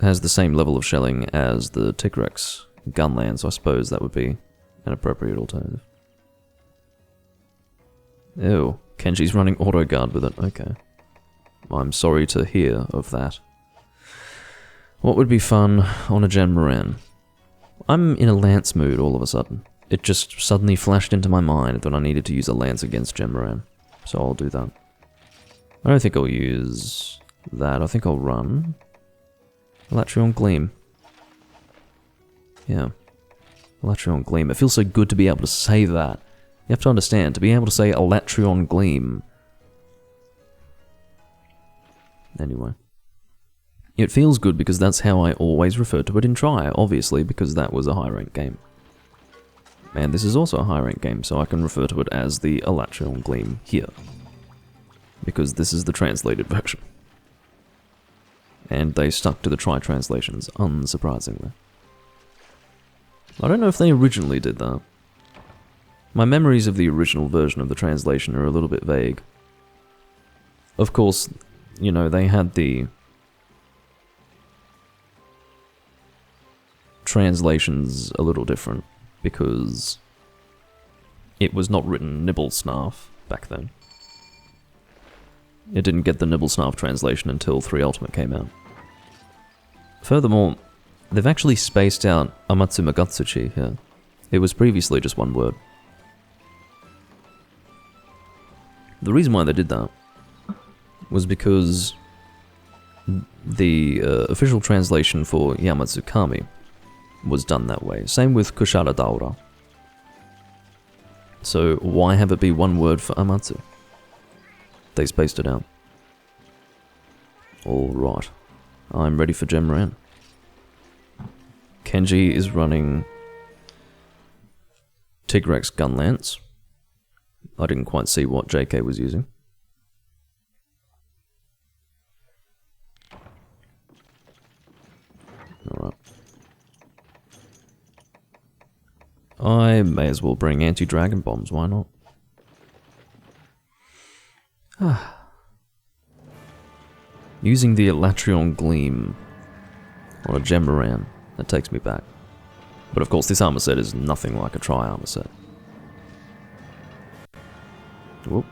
has the same level of shelling as the Tigrex Gunlance, I suppose that would be an appropriate alternative. Ew, Kenji's running auto guard with it, okay. I'm sorry to hear of that. What would be fun on a Gen Moran? I'm in a lance mood all of a sudden. It just suddenly flashed into my mind that I needed to use a lance against Gen Moran. So I'll do that. I don't think I'll use that. I think I'll run Elatrion Gleam. Yeah. Elatrion Gleam. It feels so good to be able to say that. You have to understand, to be able to say Elatrion Gleam. Anyway. It feels good because that's how I always refer to it in Tri, obviously, because that was a high rank game. And this is also a high rank game, so I can refer to it as the Elatrion Gleam here. Because this is the translated version. And they stuck to the Tri translations, unsurprisingly. I don't know if they originally did that. My memories of the original version of the translation are a little bit vague. Of course, you know, they had the translations a little different, because it was not written Nibblesnarf back then. It didn't get the Nibblesnarf translation until 3 Ultimate came out. Furthermore, they've actually spaced out Amatsu Magatsuchi here. It was previously just one word. The reason why they did that was because the official translation for Yamatsukami was done that way. Same with Kushara Daura. So why have it be one word for Amatsu? They spaced it out. Alright. I'm ready for Gen Moran. Kenji is running Tigrex Gunlance. I didn't quite see what JK was using. Alright. I may as well bring anti-dragon bombs, why not? Using the Elatrion Gleam on a Gen Moran, that takes me back. But of course this armor set is nothing like a Tri armor set. Whoop.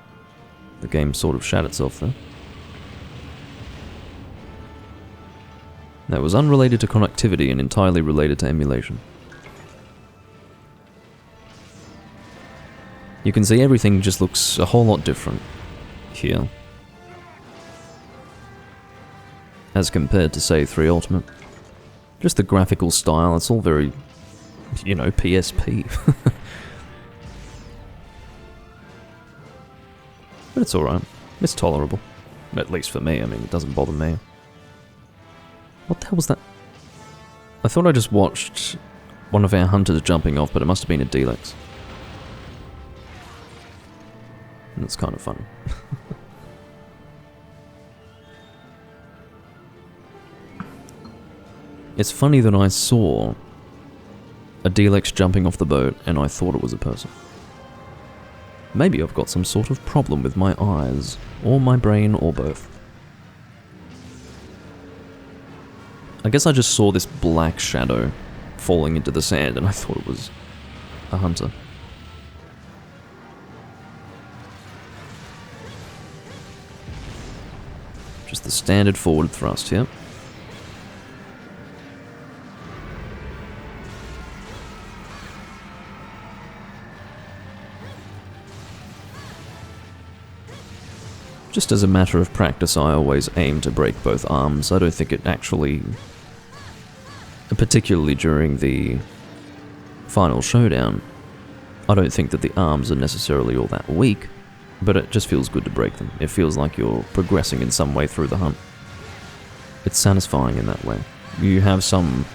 The game sort of shat itself there. That was unrelated to connectivity and entirely related to emulation. You can see everything just looks a whole lot different here. As compared to, say, 3 Ultimate. Just the graphical style, it's all very, you know, PSP. But it's alright. It's tolerable. At least for me, I mean, it doesn't bother me. What the hell was that? I thought I just watched one of our hunters jumping off, but it must have been a Delex. And it's kind of funny. It's funny that I saw a Delex jumping off the boat and I thought it was a person. Maybe I've got some sort of problem with my eyes, or my brain, or both. I guess I just saw this black shadow falling into the sand and I thought it was a hunter. Just the standard forward thrust here. Just as a matter of practice, I always aim to break both arms. I don't think it actually, particularly during the final showdown, I don't think that the arms are necessarily all that weak, but it just feels good to break them. It feels like you're progressing in some way through the hunt. It's satisfying in that way. You have some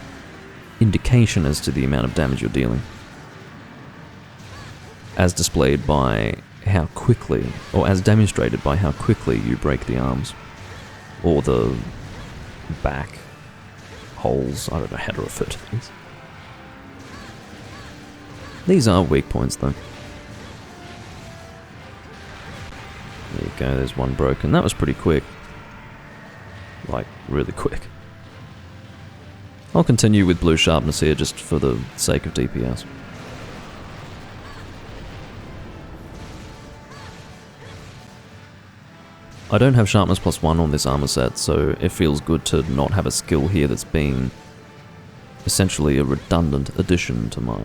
indication as to the amount of damage you're dealing, as displayed by how quickly, or as demonstrated by how quickly you break the arms, or the back holes. I don't know how to refer to these. These are weak points though. There you go, there's one broken. That was pretty quick. Like, really quick. I'll continue with blue sharpness here just for the sake of DPS. I don't have sharpness +1 on this armor set, so it feels good to not have a skill here that's being essentially a redundant addition to my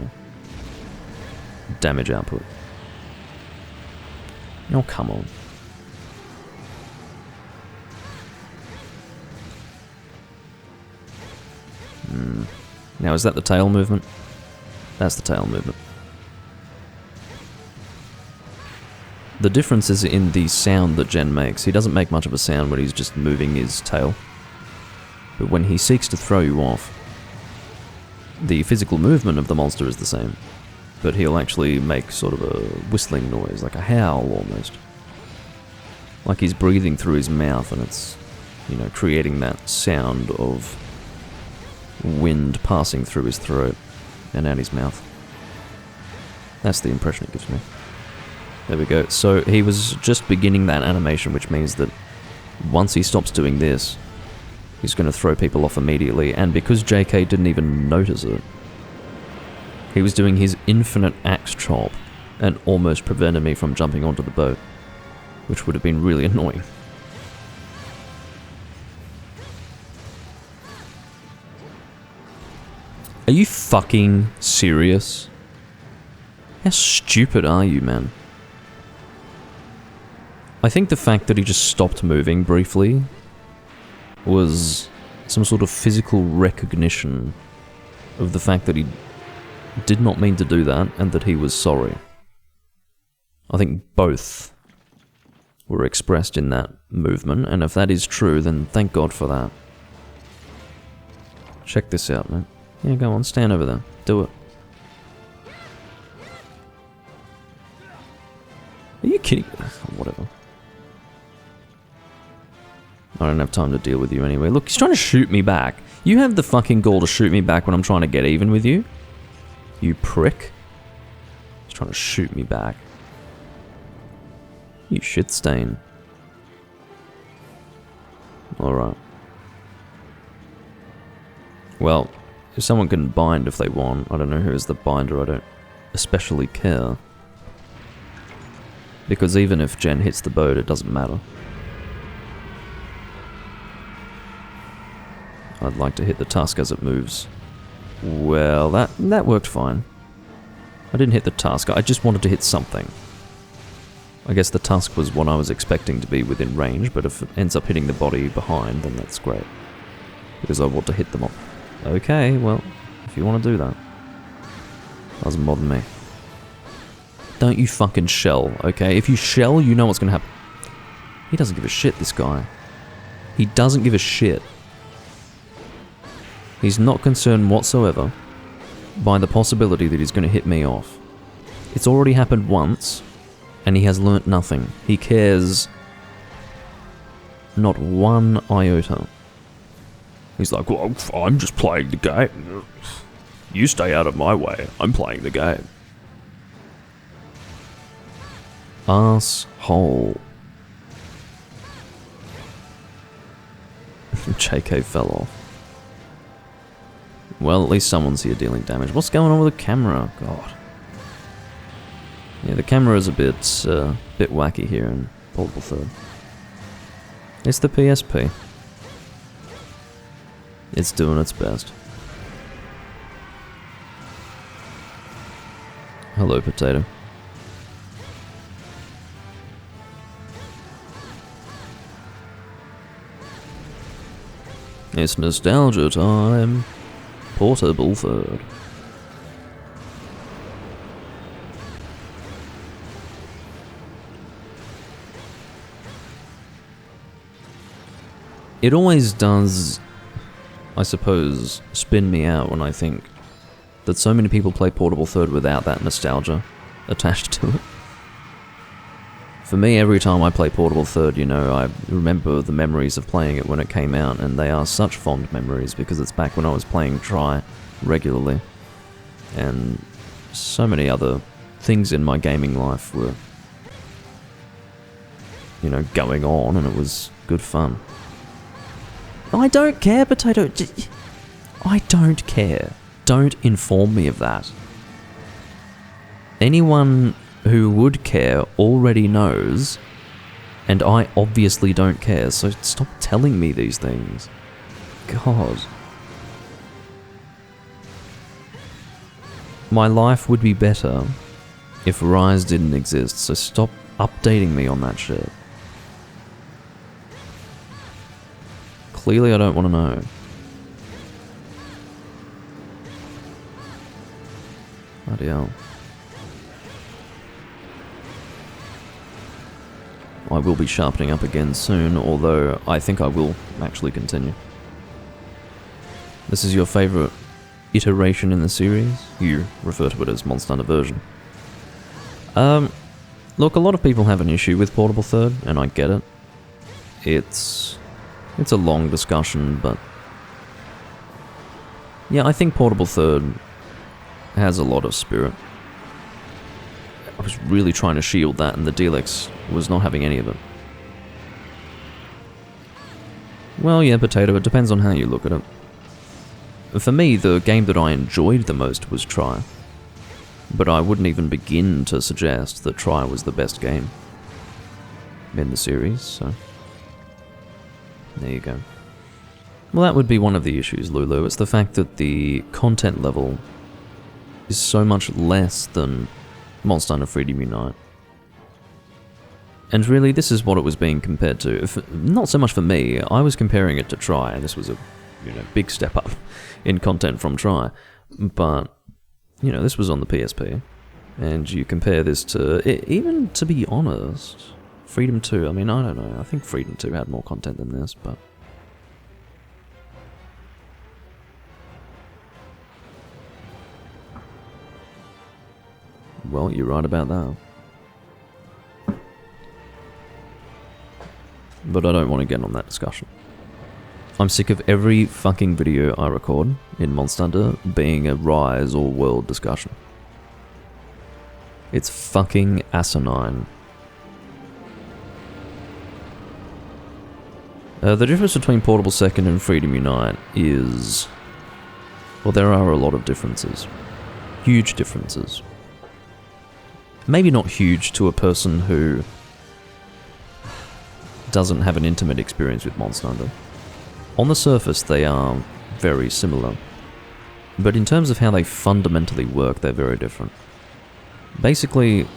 damage output. Oh, come on. Now, is that the tail movement? That's the tail movement. The difference is in the sound that Jen makes. He doesn't make much of a sound when he's just moving his tail. But when he seeks to throw you off, the physical movement of the monster is the same. But he'll actually make sort of a whistling noise, like a howl almost. Like he's breathing through his mouth and it's, you know, creating that sound of wind passing through his throat and out his mouth. That's the impression it gives me. There we go. So he was just beginning that animation, which means that once he stops doing this, he's going to throw people off immediately, and because JK didn't even notice it, he was doing his infinite axe chop and almost prevented me from jumping onto the boat, which would have been really annoying. Are you fucking serious? How stupid are you, man? I think the fact that he just stopped moving briefly was some sort of physical recognition of the fact that he did not mean to do that and that he was sorry. I think both were expressed in that movement, and if that is true, then thank God for that. Check this out, man. Yeah, go on, stand over there. Do it. Are you kidding? Whatever. I don't have time to deal with you anyway. Look, he's trying to shoot me back. You have the fucking gall to shoot me back when I'm trying to get even with you? You prick. He's trying to shoot me back. You shit stain. Alright. Well, if someone can bind if they want, I don't know who is the binder, I don't especially care. Because even if Jen hits the boat, it doesn't matter. I'd like to hit the tusk as it moves. Well, that worked fine. I didn't hit the tusk, I just wanted to hit something. I guess the tusk was what I was expecting to be within range, but if it ends up hitting the body behind, then that's great. Because I want to hit them all. Okay, well, if you want to do that. Doesn't bother me. Don't you fucking shell, okay? If you shell, you know what's gonna happen. He doesn't give a shit, this guy. He doesn't give a shit. He's not concerned whatsoever by the possibility that he's going to hit me off. It's already happened once, and he has learnt nothing. He cares not one iota. He's like, well, I'm just playing the game. You stay out of my way. I'm playing the game. Asshole. JK fell off. Well, at least someone's here dealing damage. What's going on with the camera? God. Yeah, the camera is a bit wacky here in Portable Third. It's the PSP. It's doing its best. Hello, potato. It's nostalgia time. Portable Third. It always does, I suppose, spin me out when I think that so many people play Portable Third without that nostalgia attached to it. For me, every time I play Portable Third, you know, I remember the memories of playing it when it came out, and they are such fond memories because it's back when I was playing Tri regularly, and so many other things in my gaming life were, you know, going on, and it was good fun. I don't care, Potato. I don't care. Don't inform me of that. Anyone who would care already knows, and I obviously don't care, so stop telling me these things. God. My life would be better if Rise didn't exist, so stop updating me on that shit. Clearly I don't want to know. Bloody hell. I will be sharpening up again soon, although I think I will actually continue. This is your favourite iteration in the series? You refer to it as Monster Hunter version. Look, a lot of people have an issue with Portable Third, and I get it. It's a long discussion, but yeah, I think Portable Third has a lot of spirit. I was really trying to shield that, and the Deluxe was not having any of it. Well, yeah, Potato, it depends on how you look at it. For me, the game that I enjoyed the most was Tri, but I wouldn't even begin to suggest that Tri was the best game in the series, so there you go. Well, that would be one of the issues, Lulu. It's the fact that the content level is so much less than Monster Hunter Freedom Unite. And really, this is what it was being compared to. Not so much for me, I was comparing it to Tri, and this was a big step up in content from Tri. But, this was on the PSP, and you compare this to, even to be honest, Freedom 2, I mean, I don't know, I think Freedom 2 had more content than this, but well, you're right about that. But I don't want to get on that discussion. I'm sick of every fucking video I record in Monster Hunter being a Rise or World discussion. It's fucking asinine. The difference between Portable Second and Freedom Unite is, well, there are a lot of differences. Huge differences. Maybe not huge to a person who doesn't have an intimate experience with Monster Hunter. On the surface, they are very similar, but in terms of how they fundamentally work, they're very different. Basically,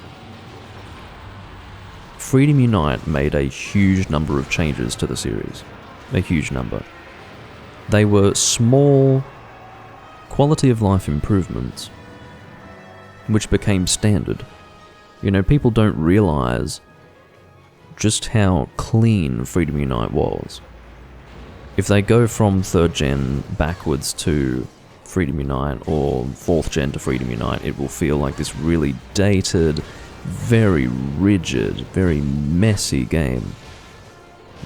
Freedom Unite made a huge number of changes to the series. A huge number. They were small, quality of life improvements, which became standard. People don't realise just how clean Freedom Unite was. If they go from 3rd gen backwards to Freedom Unite, or 4th gen to Freedom Unite, it will feel like this really dated, very rigid, very messy game.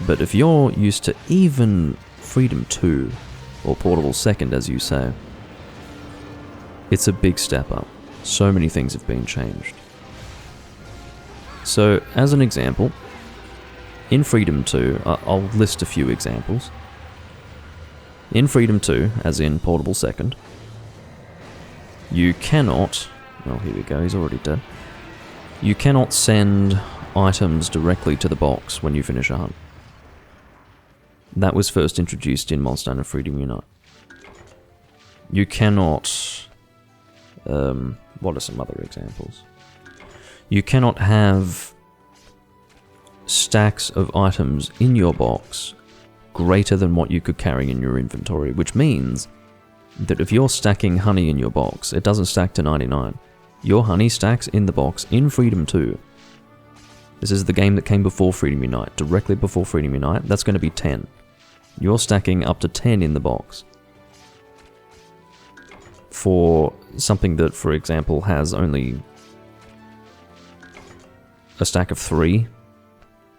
But if you're used to even Freedom 2, or Portable Second as you say, it's a big step up. So many things have been changed. So, as an example, in Freedom 2, I'll list a few examples. In Freedom 2, as in Portable Second, you cannot... well, here we go, he's already dead. You cannot send items directly to the box when you finish a hunt. That was first introduced in Monster Hunter Freedom Unite. You cannot... what are some other examples? You cannot have stacks of items in your box greater than what you could carry in your inventory, which means that if you're stacking honey in your box, it doesn't stack to 99. Your honey stacks in the box in Freedom 2. This is the game that came before Freedom Unite, directly before Freedom Unite. That's going to be 10. You're stacking up to 10 in the box. For something that, for example, has only a stack of 3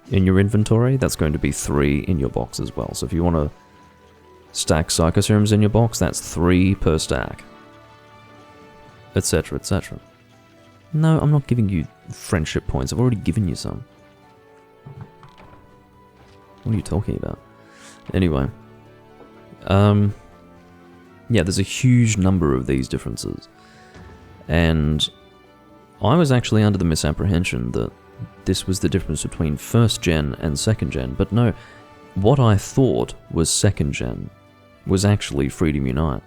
in your inventory, that's going to be 3 in your box as well. So if you want to stack Psychoserums in your box, that's 3 per stack. Etc, etc. No, I'm not giving you friendship points. I've already given you some. What are you talking about? Anyway. Yeah, there's a huge number of these differences. And I was actually under the misapprehension that this was the difference between first gen and second gen. But no, what I thought was second gen was actually Freedom Unite.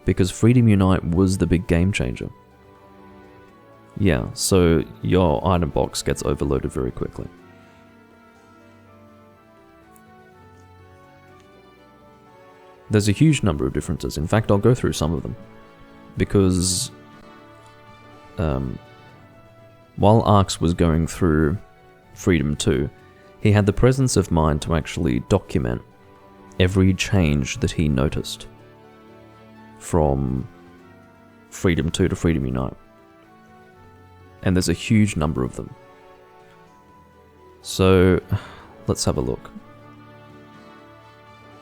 Because Freedom Unite was the big game changer. Yeah, so your item box gets overloaded very quickly. There's a huge number of differences. In fact, I'll go through some of them. Because while Arx was going through Freedom 2, he had the presence of mind to actually document every change that he noticed from Freedom 2 to Freedom Unite. And there's a huge number of them. So, let's have a look.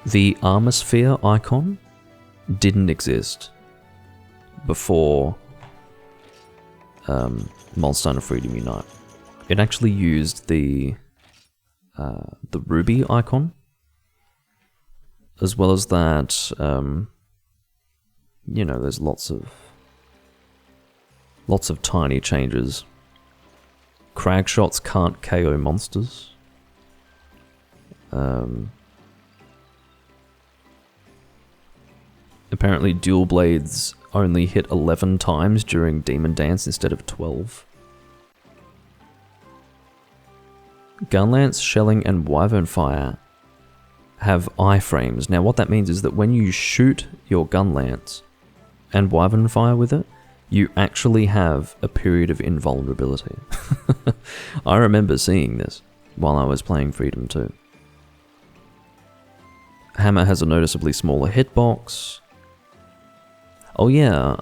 The Armosphere icon didn't exist before Monster Hunter Freedom Unite. It actually used the ruby icon, as well as that, you know, there's lots of tiny changes. Crag shots can't KO monsters. Apparently dual blades only hit 11 times during Demon Dance instead of 12. Gunlance, Shelling, and Wyvern Fire have iframes. Now what that means is that when you shoot your Gunlance and Wyvern Fire with it, you actually have a period of invulnerability. I remember seeing this while I was playing Freedom 2. Hammer has a noticeably smaller hitbox. Oh yeah,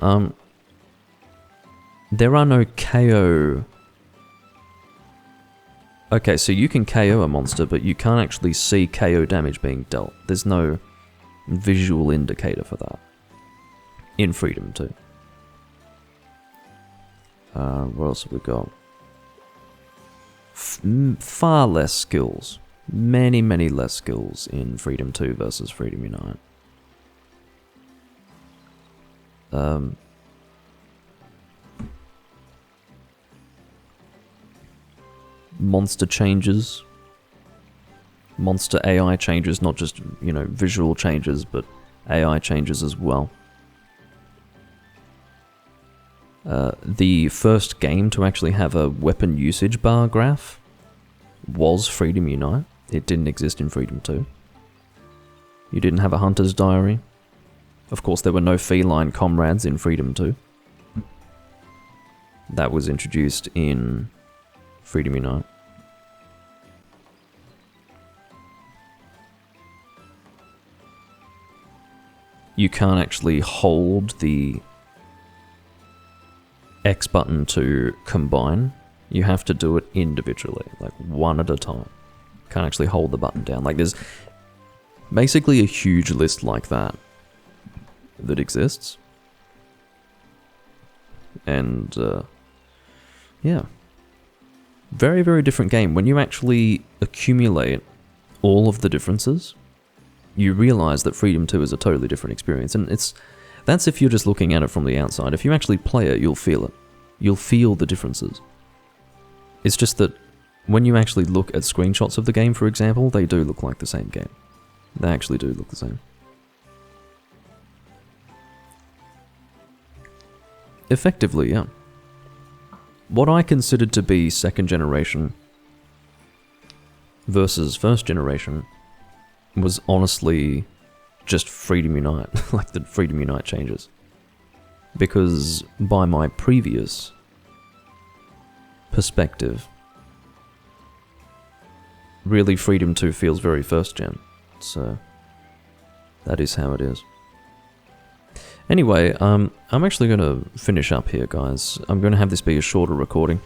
there are no KO... Okay, so you can KO a monster, but you can't actually see KO damage being dealt. There's no visual indicator for that in Freedom 2. What else have we got? Far less skills. Many, many less skills in Freedom 2 versus Freedom Unite. Monster changes. Monster AI changes, not just, you know, visual changes, but AI changes as well. The first game to actually have a weapon usage bar graph was Freedom Unite. It didn't exist in Freedom 2. You didn't have a Hunter's Diary. Of course, there were no feline comrades in Freedom 2. That was introduced in Freedom Unite. You can't actually hold the X button to combine. You have to do it individually, like one at a time. Can't actually hold the button down. Like there's basically a huge list like that exists. And yeah. Very, very different game. When you actually accumulate all of the differences, you realize that Freedom 2 is a totally different experience. And that's if you're just looking at it from the outside. If you actually play it, you'll feel it. You'll feel the differences. It's just that when you actually look at screenshots of the game, for example, they do look like the same game. They actually do look the same. Effectively, yeah. What I considered to be second generation versus first generation was honestly just Freedom Unite, like the Freedom Unite changes. Because by my previous perspective, really Freedom 2 feels very first gen, so that is how it is. Anyway, I'm actually going to finish up here, guys. I'm going to have this be a shorter recording.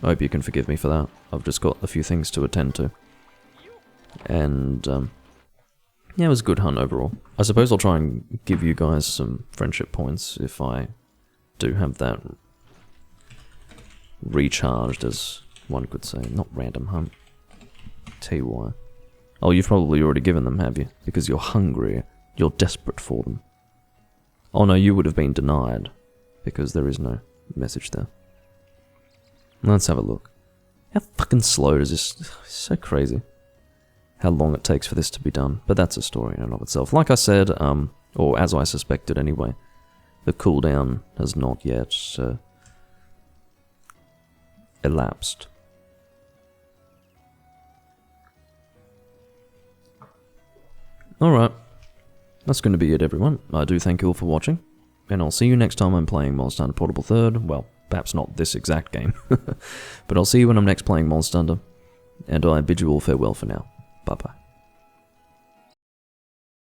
I hope you can forgive me for that. I've just got a few things to attend to. And, yeah, it was a good hunt overall. I suppose I'll try and give you guys some friendship points if I do have that recharged, as one could say. Not random hunt. Tell you why. Oh, you've probably already given them, have you? Because you're hungry. You're desperate for them. Oh no, you would have been denied, because there is no message there. Let's have a look. How fucking slow does this... It's so crazy. How long it takes for this to be done. But that's a story in and of itself. Like I said, or as I suspected anyway, the cooldown has not yet elapsed. Alright. That's going to be it, everyone. I do thank you all for watching, and I'll see you next time I'm playing Monster Hunter Portable 3rd. Well, perhaps not this exact game, but I'll see you when I'm next playing Monster Hunter, and I bid you all farewell for now. Bye-bye.